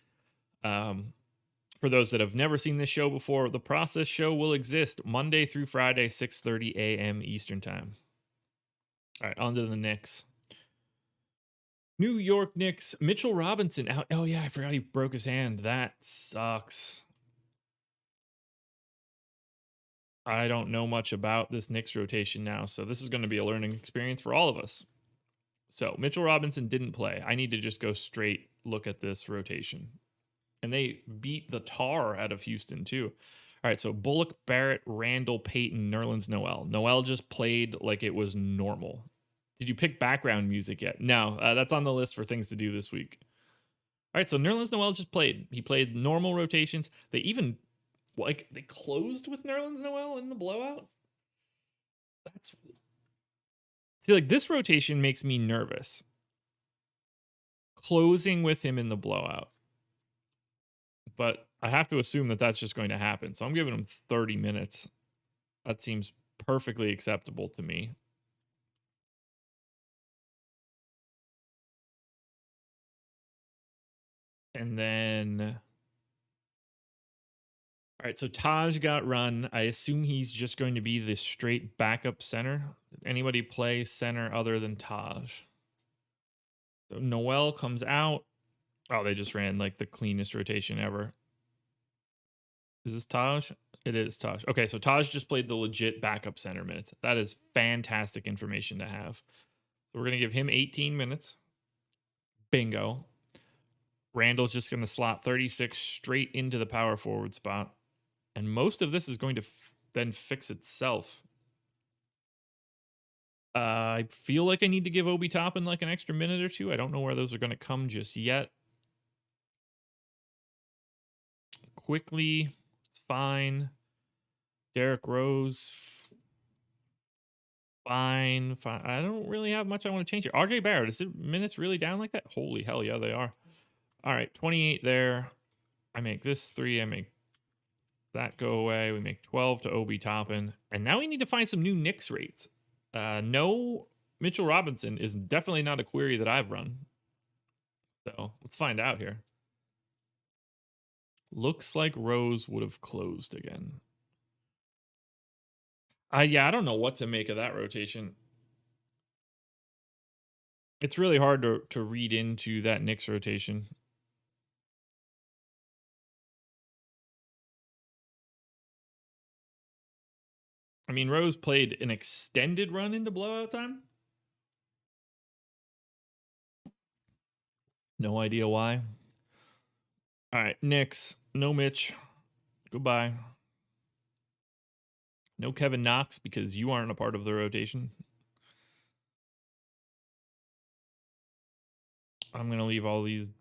For those that have never seen this show before, the Process Show will exist Monday through Friday, 6:30 a.m. Eastern Time. All right, on to the Knicks. New York Knicks, Mitchell Robinson out. Oh, yeah, I forgot he broke his hand. That sucks. I don't know much about this Knicks rotation now, so this is going to be a learning experience for all of us. So Mitchell Robinson didn't play. I need to just go straight look at this rotation. And they beat the tar out of Houston, too. All right, so Bullock, Barrett, Randall, Payton, Nerlens Noel. Noel just played like it was normal. Did you pick background music yet? No, that's on the list for things to do this week. All right, so Nerlens Noel just played. He played normal rotations. They even, like, they closed with Nerlens Noel in the blowout? That's... I feel like this rotation makes me nervous. Closing with him in the blowout. But I have to assume that that's just going to happen. So I'm giving him 30 minutes. That seems perfectly acceptable to me. And then... All right, so Taj got run. I assume he's just going to be the straight backup center. Did anybody play center other than Taj? So Noel comes out. Oh, they just ran like the cleanest rotation ever. Is this Taj? It is Taj. Okay, so Taj just played the legit backup center minutes. That is fantastic information to have. So we're going to give him 18 minutes. Bingo. Randall's just going to slot 36 straight into the power forward spot. And most of this is going to then fix itself. I feel like I need to give Obi Toppin like an extra minute or two. I don't know where those are going to come just yet. Quickly, fine. Derrick Rose, fine. I don't really have much I want to change here. RJ Barrett, is it minutes really down like that? Holy hell, yeah, they are. All right, 28 there. I make this 3. I make That go away. We make 12 to Obi Toppin. And now we need to find some new Knicks rates. No, Mitchell Robinson is definitely not a query that I've run. So let's find out here. Looks like Rose would have closed again. Yeah, I don't know what to make of that rotation. It's really hard to read into that Knicks rotation. I mean, Rose played an extended run into blowout time. No idea why. All right, Knicks. No Mitch. Goodbye. No Kevin Knox because you aren't a part of the rotation. I'm going to leave all these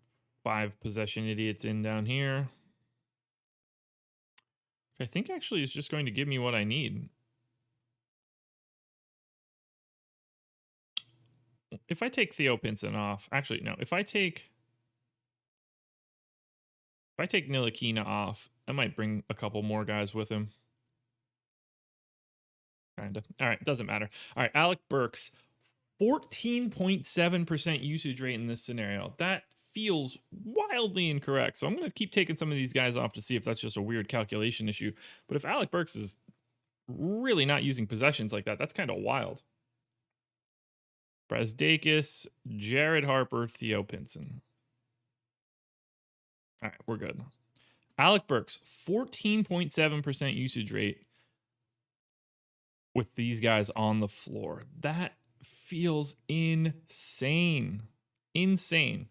5 possession idiots in down here. I think actually is just going to give me what I need. If I take Theo Pinson off, actually, no, if I take Ntilikina off, I might bring a couple more guys with him. Kind of. All right, doesn't matter. All right, Alec Burks, 14.7% usage rate in this scenario. That feels wildly incorrect. So I'm going to keep taking some of these guys off to see if that's just a weird calculation issue. But if Alec Burks is really not using possessions like that, that's kind of wild. Brazdakis, Jared Harper, Theo Pinson. All right, we're good. Alec Burks, 14.7% usage rate with these guys on the floor. That feels insane. Insane.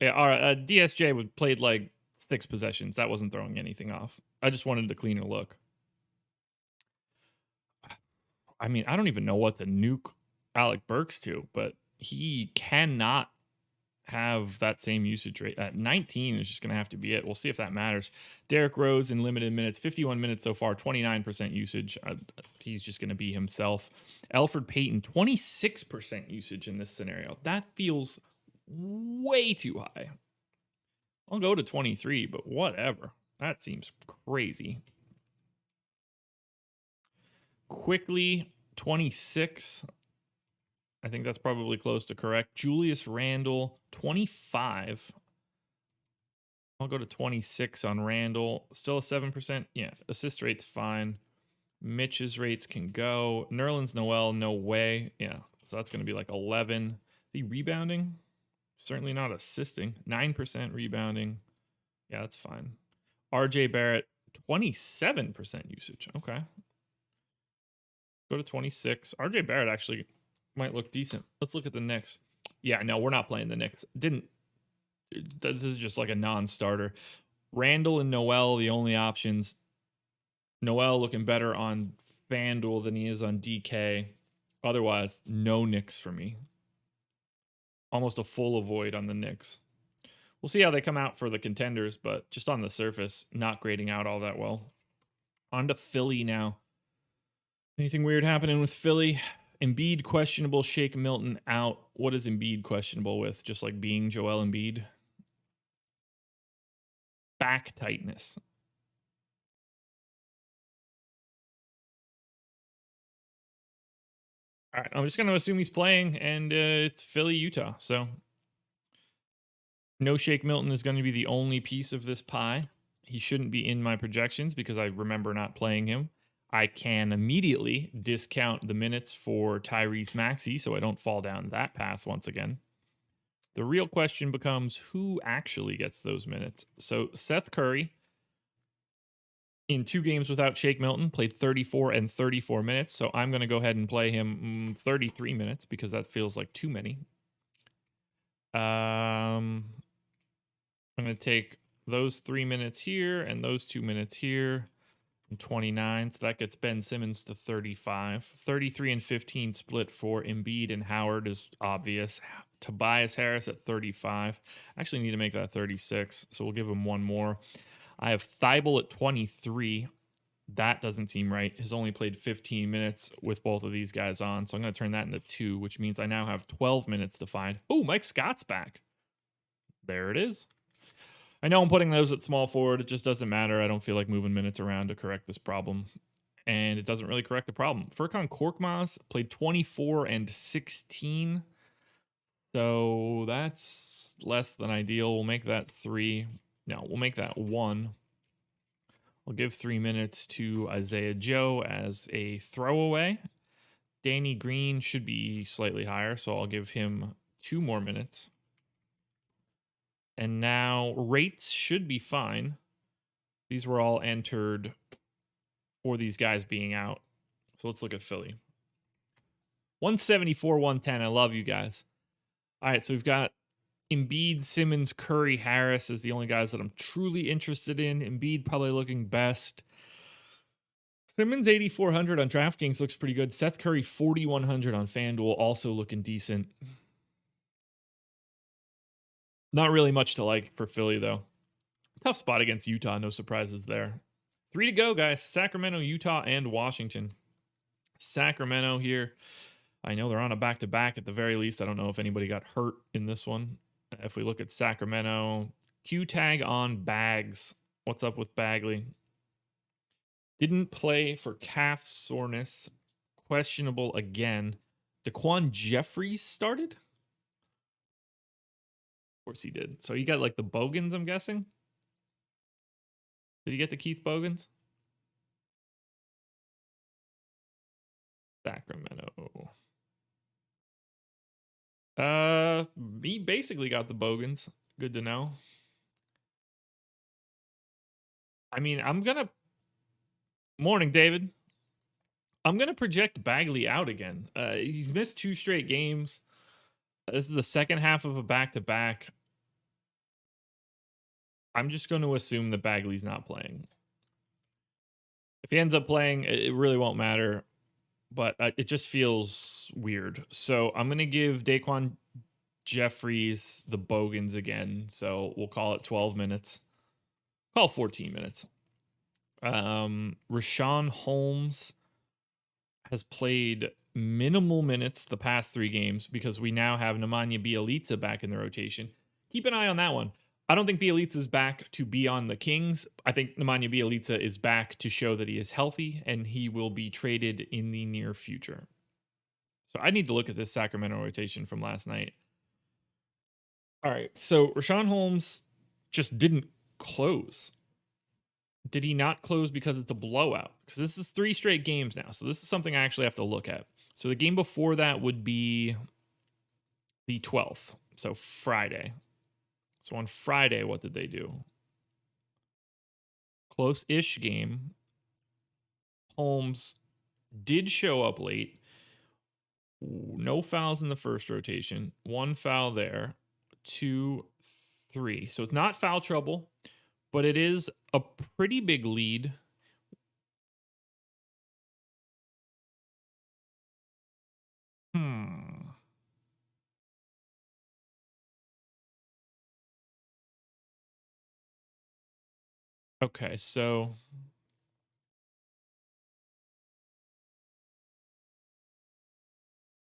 Yeah, our DSJ would played like 6 possessions. That wasn't throwing anything off. I just wanted a cleaner look. I mean, I don't even know what to nuke Alec Burks to, but he cannot have that same usage rate. At 19 is just going to have to be it. We'll see if that matters. Derrick Rose in limited minutes, 51 minutes so far, 29% usage. He's just going to be himself. Elfrid Payton, 26% usage in this scenario. That feels way too high. I'll go to 23, but whatever. That seems crazy. Quickly, 26. I think that's probably close to correct. Julius Randle, 25. I'll go to 26 on Randle. Still a 7%. Yeah, assist rate's fine. Mitch's rates can go. Nerlens Noel, no way. Yeah, so that's going to be like 11. Is he rebounding? Certainly not assisting. 9% rebounding. Yeah, that's fine. RJ Barrett, 27% usage. Okay. Go to 26. RJ Barrett actually might look decent. Let's look at the Knicks. Yeah, no, we're not playing the Knicks. This is just like a non-starter. Randall and Noel, the only options. Noel looking better on FanDuel than he is on DK. Otherwise, no Knicks for me. Almost a full avoid on the Knicks. We'll see how they come out for the contenders, but just on the surface, not grading out all that well. On to Philly now. Anything weird happening with Philly? Embiid questionable, Shake Milton out. What is Embiid questionable with? Just like being Joel Embiid? Back tightness. All right, I'm just going to assume he's playing, and it's Philly, Utah. So no Shake Milton is going to be the only piece of this pie. He shouldn't be in my projections because I remember not playing him. I can immediately discount the minutes for Tyrese Maxey so I don't fall down that path once again. The real question becomes who actually gets those minutes. So Seth Curry, in 2 games without Shake Milton, played 34 and 34 minutes. So I'm going to go ahead and play him 33 minutes because that feels like too many. I'm going to take those 3 minutes here and those 2 minutes here. 29, so that gets Ben Simmons to 35. 33 and 15 split for Embiid and Howard is obvious. Tobias Harris at 35. I actually need to make that 36, so we'll give him one more. I have Thibault at 23. That doesn't seem right. He's only played 15 minutes with both of these guys on, so I'm going to turn that into 2, which means I now have 12 minutes to find. Oh, Mike Scott's back. There it is. I know I'm putting those at small forward. It just doesn't matter. I don't feel like moving minutes around to correct this problem. And it doesn't really correct the problem. Furkan Korkmaz played 24 and 16. So that's less than ideal. We'll make that 3. No, we'll make that 1. I'll give 3 minutes to Isaiah Joe as a throwaway. Danny Green should be slightly higher, so I'll give him 2 more minutes. And now rates should be fine. These were all entered for these guys being out. So let's look at Philly. 174, 110. I love you guys. All right, so we've got Embiid, Simmons, Curry, Harris as the only guys that I'm truly interested in. Embiid probably looking best. Simmons 8,400 on DraftKings looks pretty good. Seth Curry 4,100 on FanDuel also looking decent. Not really much to like for Philly though. Tough spot against Utah. No surprises there. 3 to go, guys. Sacramento, Utah, and Washington. Sacramento here. I know they're on a back-to-back at the very least. I don't know if anybody got hurt in this one. If we look at Sacramento, Q tag on Bags. What's up with Bagley? Didn't play for calf soreness. Questionable again. Daquan Jeffries started? Of course he did. So you got like the Bogans, I'm guessing? Did you get the Keith Bogans? Sacramento. He basically got the Bogans. Good to know. I mean, Morning, David. I'm gonna project Bagley out again. He's missed 2 straight games. This is the second half of a back-to-back. I'm just going to assume that Bagley's not playing. If he ends up playing, it really won't matter. But it just feels weird. So I'm going to give Daquan Jeffries the Bogans again. So we'll call it 12 minutes. Call it 14 minutes. Rashawn Holmes has played minimal minutes the past 3 games because we now have Nemanja Bjelica back in the rotation. Keep an eye on that one. I don't think Bjelica is back to be on the Kings. I think Nemanja Bjelica is back to show that he is healthy and he will be traded in the near future. So I need to look at this Sacramento rotation from last night. All right, so Rashawn Holmes just didn't close. Did he not close because it's a blowout? Because this is 3 straight games now. So this is something I actually have to look at. So the game before that would be the 12th. So Friday. So on Friday, what did they do? Close-ish game. Holmes did show up late. No fouls in the first rotation. 1 foul there. 2, 3. So it's not foul trouble, but it is a pretty big lead. Okay, so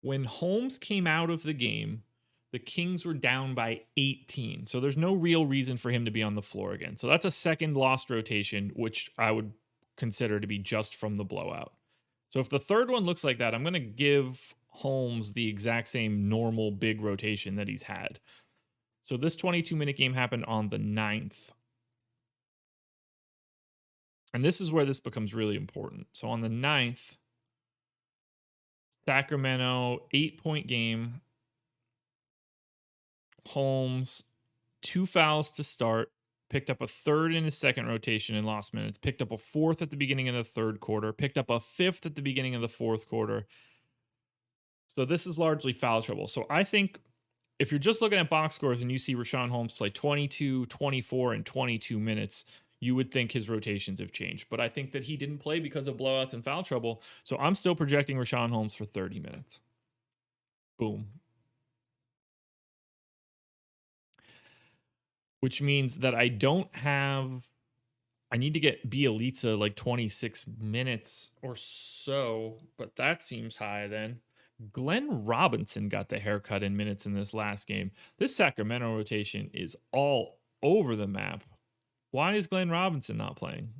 when Holmes came out of the game, the Kings were down by 18. So there's no real reason for him to be on the floor again. So that's a second lost rotation, which I would consider to be just from the blowout. So if the third one looks like that, I'm going to give Holmes the exact same normal big rotation that he's had. So this 22-minute game happened on the 9th. And this is where this becomes really important. So on the 9th, Sacramento, 8-point game. Holmes, 2 fouls to start, picked up a 3rd in his second rotation and lost minutes, picked up a 4th at the beginning of the 3rd quarter, picked up a 5th at the beginning of the 4th quarter. So this is largely foul trouble. So I think if you're just looking at box scores and you see Rashawn Holmes play 22, 24, and 22 minutes, you would think his rotations have changed. But I think that he didn't play because of blowouts and foul trouble. So I'm still projecting Rashawn Holmes for 30 minutes. Boom. Which means that I need to get Bjelica like 26 minutes or so, but that seems high then. Glenn Robinson got the haircut in minutes in this last game. This Sacramento rotation is all over the map. Why is Glenn Robinson not playing?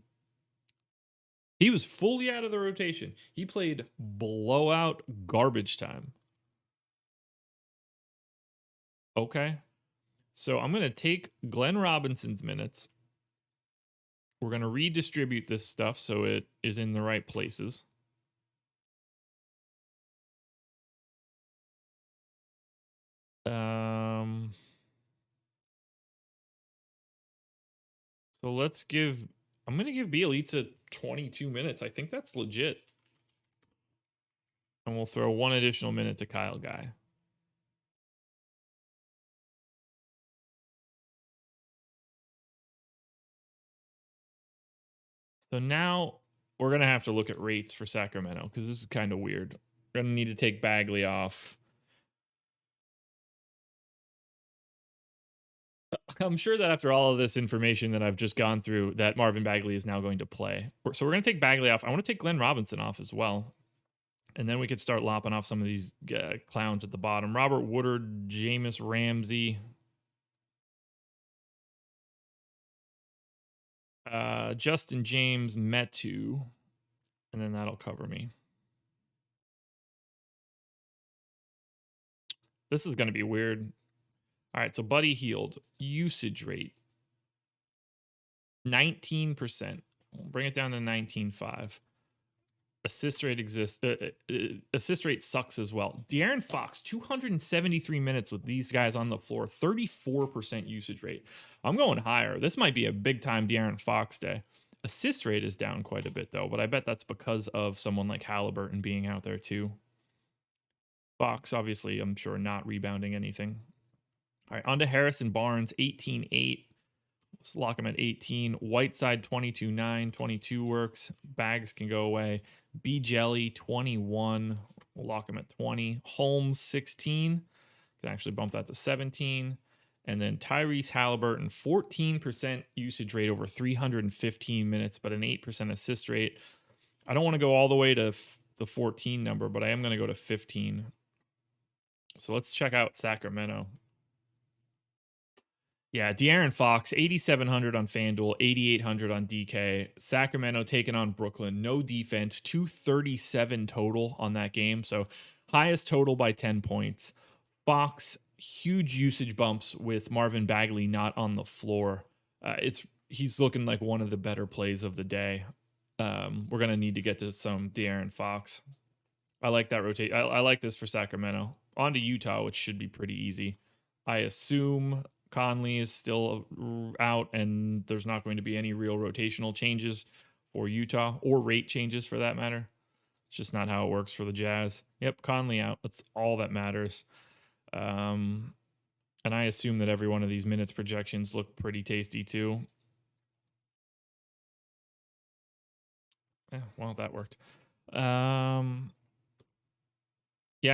He was fully out of the rotation. He played blowout garbage time. Okay. So I'm going to take Glenn Robinson's minutes. We're going to redistribute this stuff so it is in the right places. So let's give, I'm going to give Bielitsa 22 minutes. I think that's legit. And we'll throw one additional minute to Kyle Guy. So now we're going to have to look at rates for Sacramento because this is kind of weird. We're going to need to take Bagley off. I'm sure that after all of this information that I've just gone through, that Marvin Bagley is now going to play. So we're going to take Bagley off. I want to take Glenn Robinson off as well. And then we could start lopping off some of these clowns at the bottom. Robert Woodard, Jameis Ramsey. Justin James, Metu. And then that'll cover me. This is going to be weird. All right, so Buddy Hield. Usage rate. 19%. We'll bring it down to 19.5. Assist rate exists. Assist rate sucks as well. De'Aaron Fox, 273 minutes with these guys on the floor, 34% usage rate. I'm going higher. This might be a big time De'Aaron Fox day. Assist rate is down quite a bit though, but I bet that's because of someone like Halliburton being out there too. Fox, obviously, I'm sure not rebounding anything. All right, on to Harrison Barnes, 18.8. Let's lock him at 18. Whiteside, 22.9. 22 works. Bags can go away. B Jelly, 21. We'll lock him at 20. Holmes, 16. Can actually bump that to 17. And then Tyrese Halliburton, 14% usage rate over 315 minutes, but an 8% assist rate. I don't want to go all the way to the 14 number, but I am going to go to 15. So let's check out Sacramento. Yeah, De'Aaron Fox, 8,700 on FanDuel, 8,800 on DK. Sacramento taking on Brooklyn. No defense, 237 total on that game. So highest total by 10 points. Fox, huge usage bumps with Marvin Bagley not on the floor. He's looking like one of the better plays of the day. We're going to need to get to some De'Aaron Fox. I like that rotate. I like this for Sacramento. On to Utah, which should be pretty easy. I assume Conley is still out and there's not going to be any real rotational changes for Utah or rate changes for that matter. It's just not how it works for the Jazz. Yep, Conley out. That's all that matters. And I assume that every one of these minutes projections look pretty tasty too. Yeah, well, that worked. Yeah,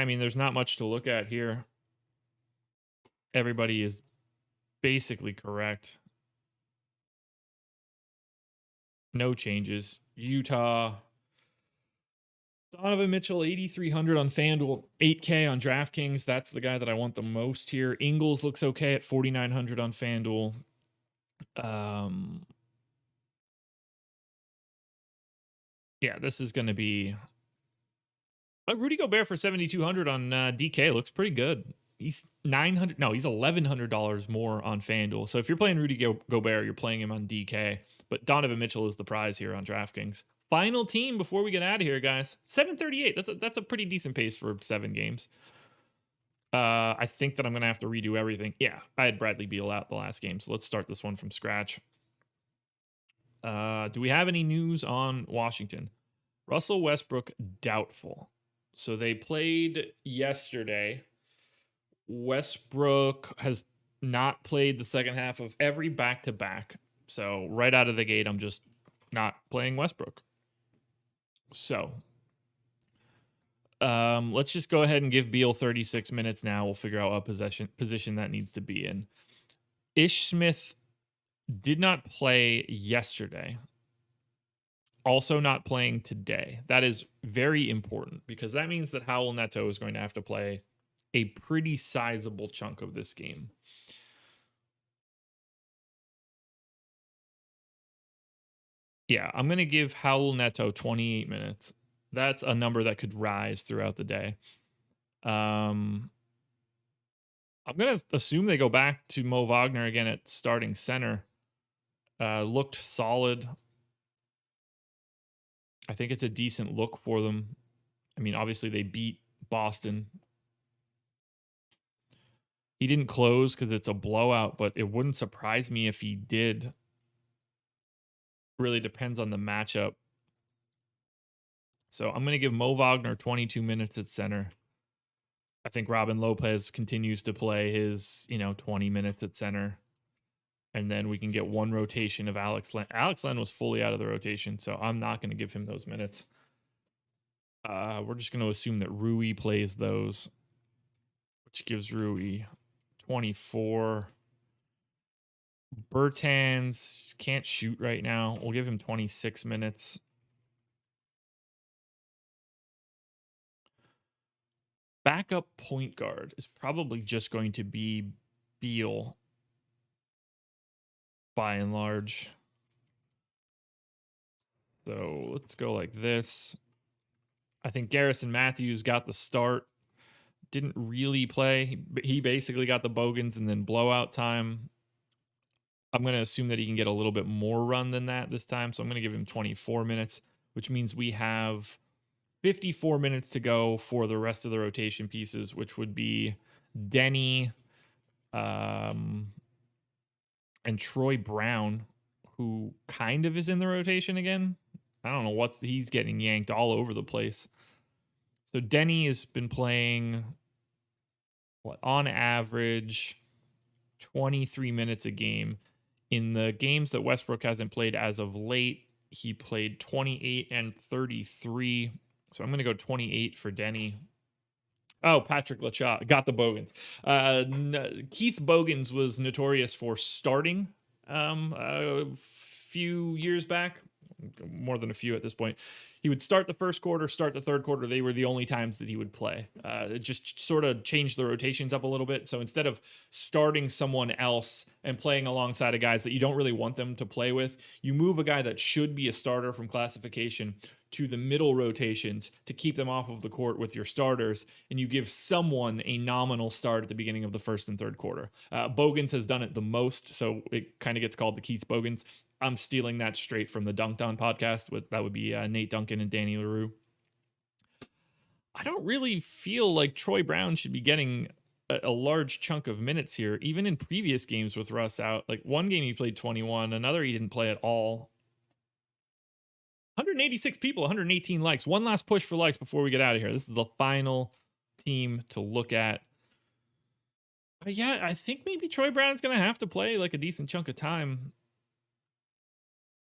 I mean, there's not much to look at here. Everybody is basically correct. No changes. Utah. Donovan Mitchell, 8,300 on FanDuel, 8K on DraftKings. That's the guy that I want the most here. Ingles looks okay at 4,900 on FanDuel. Yeah, this is going to be... Rudy Gobert for 7,200 on DK looks pretty good. He's $900. No, he's $1,100 more on FanDuel. So if you're playing Rudy Gobert, you're playing him on DK. But Donovan Mitchell is the prize here on DraftKings. Final team before we get out of here, guys. 738. That's a pretty decent pace for 7 games. I think that I'm going to have to redo everything. Yeah, I had Bradley Beal out the last game, so let's start this one from scratch. Do we have any news on Washington? Russell Westbrook, doubtful. So they played yesterday. Westbrook has not played the second half of every back-to-back. So right out of the gate, I'm just not playing Westbrook. So let's just go ahead and give Beal 36 minutes now. We'll figure out what position that needs to be in. Ish Smith did not play yesterday. Also not playing today. That is very important because that means that Howell Neto is going to have to play a pretty sizable chunk of this game. Yeah, I'm going to give Howell Neto 28 minutes. That's a number that could rise throughout the day. I'm going to assume they go back to Mo Wagner again at starting center. Looked solid. I think it's a decent look for them. I mean, obviously they beat Boston. He didn't close because it's a blowout, but it wouldn't surprise me if he did. Really depends on the matchup. So I'm going to give Mo Wagner 22 minutes at center. I think Robin Lopez continues to play his, 20 minutes at center. And then we can get one rotation of Alex Len. Alex Len was fully out of the rotation, so I'm not going to give him those minutes. We're just going to assume that Rui plays those, which gives Rui 24. Bertans can't shoot right now. We'll give him 26 minutes. Backup point guard is probably just going to be Beal by and large. So let's go like this. I think Garrison Matthews got the start. Didn't really play. He basically got the Bogans and then blowout time. I'm going to assume that he can get a little bit more run than that this time. So I'm going to give him 24 minutes, which means we have 54 minutes to go for the rest of the rotation pieces, which would be Denny and Troy Brown, who kind of is in the rotation again. I don't know he's getting yanked all over the place. So Denny has been playing on average 23 minutes a game. In the games that Westbrook hasn't played as of late, he played 28 and 33. So I'm going to go 28 for Denny. Oh, Patrick Lacha got the Bogans. Keith Bogans was notorious for starting a few years back, more than a few at this point. He would start the first quarter, start the third quarter. They were the only times that he would play. It just sort of changed the rotations up a little bit. So instead of starting someone else and playing alongside of guys that you don't really want them to play with, you move a guy that should be a starter from classification to the middle rotations to keep them off of the court with your starters, and you give someone a nominal start at the beginning of the first and third quarter. Bogans has done it the most, so it kind of gets called the Keith Bogans. I'm stealing that straight from the Dunked On podcast. That would be Nate Duncan and Danny LaRue. I don't really feel like Troy Brown should be getting a large chunk of minutes here, even in previous games with Russ out. Like one game he played 21, another he didn't play at all. 186 people, 118 likes. One last push for likes before we get out of here. This is the final team to look at. Yeah, I think maybe Troy Brown's going to have to play like a decent chunk of time.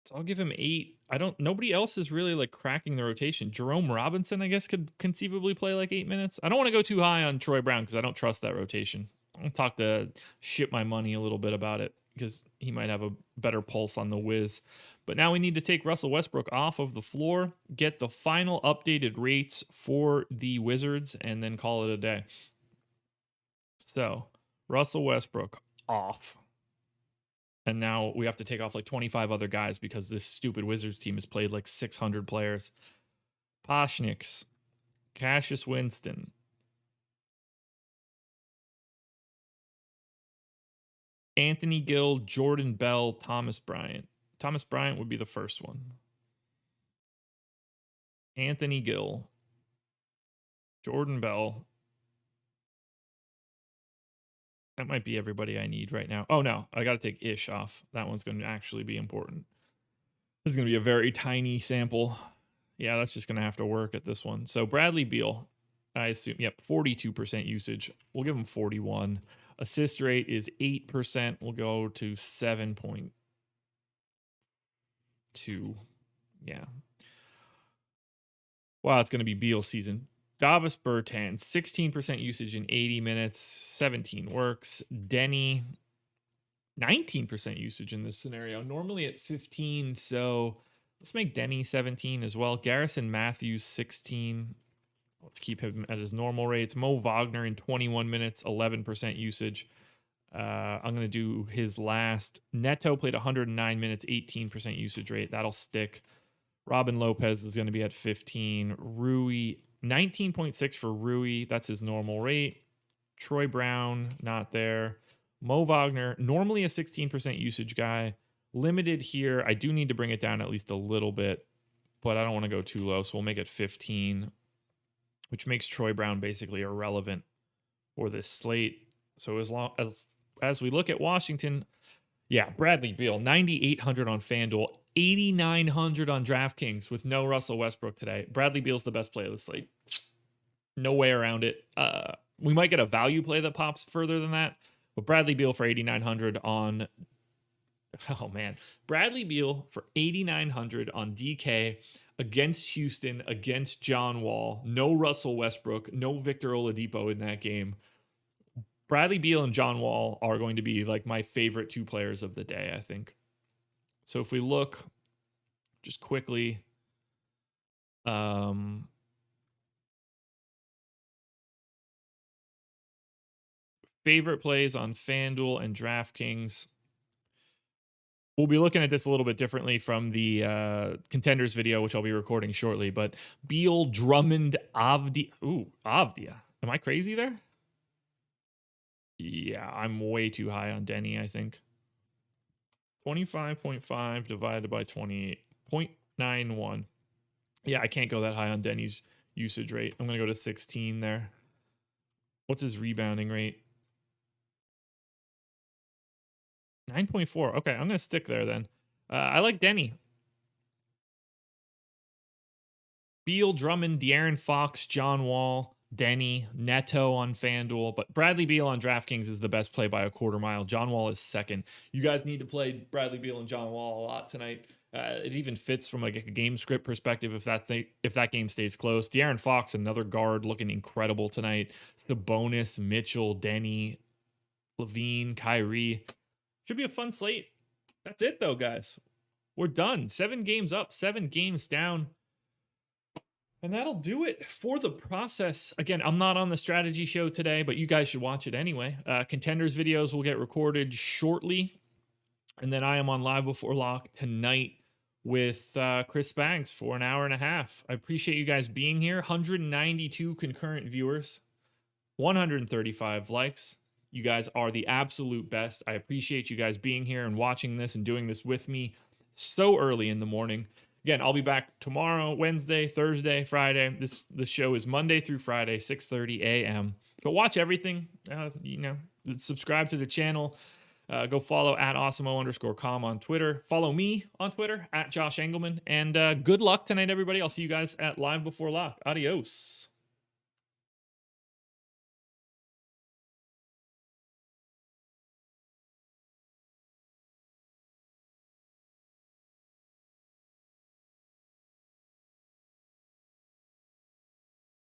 So I'll give him 8. Nobody else is really like cracking the rotation. Jerome Robinson, I guess, could conceivably play like 8 minutes. I don't want to go too high on Troy Brown because I don't trust that rotation. I'll ship my money a little bit about it because he might have a better pulse on the whiz. But now we need to take Russell Westbrook off of the floor, get the final updated rates for the Wizards, and then call it a day. So Russell Westbrook off. And now we have to take off like 25 other guys because this stupid Wizards team has played like 600 players. Pashniks, Cassius Winston, Anthony Gill, Jordan Bell, Thomas Bryant. Thomas Bryant would be the first one. Anthony Gill, Jordan Bell. That might be everybody I need right now. Oh, no. I got to take Ish off. That one's going to actually be important. This is going to be a very tiny sample. Yeah, that's just going to have to work at this one. So Bradley Beal, I assume, 42% usage. We'll give him 41. Assist rate is 8%. We'll go to 7.2. Yeah. Wow, it's going to be Beal season. Davis Bertans, 16% usage in 80 minutes. 17 works. Denny, 19% usage in this scenario. Normally at 15, so let's make Denny 17 as well. Garrison Matthews, 16. Let's keep him at his normal rates. Mo Wagner in 21 minutes, 11% usage. I'm going to do his last. Neto played 109 minutes, 18% usage rate. That'll stick. Robin Lopez is going to be at 15. Rui, 19.6 for Rui. That's his normal rate. Troy Brown, not there. Mo Wagner, normally a 16% usage guy. Limited here. I do need to bring it down at least a little bit, but I don't want to go too low, so we'll make it 15, which makes Troy Brown basically irrelevant for this slate. So as we look at Washington, yeah, Bradley Beal, 9,800 on FanDuel, 8,900 on DraftKings with no Russell Westbrook today. Bradley Beal's the best play of the slate. No way around it. We might get a value play that pops further than that, but Bradley Beal for 8,900 on... Oh, man. Bradley Beal for 8,900 on DK against Houston, against John Wall. No Russell Westbrook, no Victor Oladipo in that game. Bradley Beal and John Wall are going to be like my favorite two players of the day, I think. So if we look just quickly, favorite plays on FanDuel and DraftKings. We'll be looking at this a little bit differently from the contenders video, which I'll be recording shortly. But Beal, Drummond, Avdia. Ooh, Avdia. Am I crazy there? Yeah, I'm way too high on Denny, I think. 25.5 divided by 28.91. Yeah, I can't go that high on Denny's usage rate. I'm going to go to 16 there. What's his rebounding rate? 9.4. Okay, I'm going to stick there then. I like Denny. Beal, Drummond, De'Aaron Fox, John Wall, Denny, Neto on FanDuel. But Bradley Beal on DraftKings is the best play by a quarter mile. John Wall is second. You guys need to play Bradley Beal and John Wall a lot tonight. It even fits from like a game script perspective if that game stays close. De'Aaron Fox, another guard, looking incredible tonight. Sabonis, Mitchell, Denny, Levine, Kyrie. Should be a fun slate. That's it, though, guys. We're done. 7 games up, 7 games down. And that'll do it for the process. Again, I'm not on the strategy show today, but you guys should watch it anyway. Contenders videos will get recorded shortly. And then I am on Live Before Lock tonight with Chris Banks for an hour and a half. I appreciate you guys being here. 192 concurrent viewers, 135 likes. You guys are the absolute best. I appreciate you guys being here and watching this and doing this with me so early in the morning. Again, I'll be back tomorrow, Wednesday, Thursday, Friday. This show is Monday through Friday, 6:30 a.m. But watch everything. Subscribe to the channel. Go follow at Awesemo_com on Twitter. Follow me on Twitter at Josh Engleman. And good luck tonight, everybody. I'll see you guys at Live Before Lock. Adios.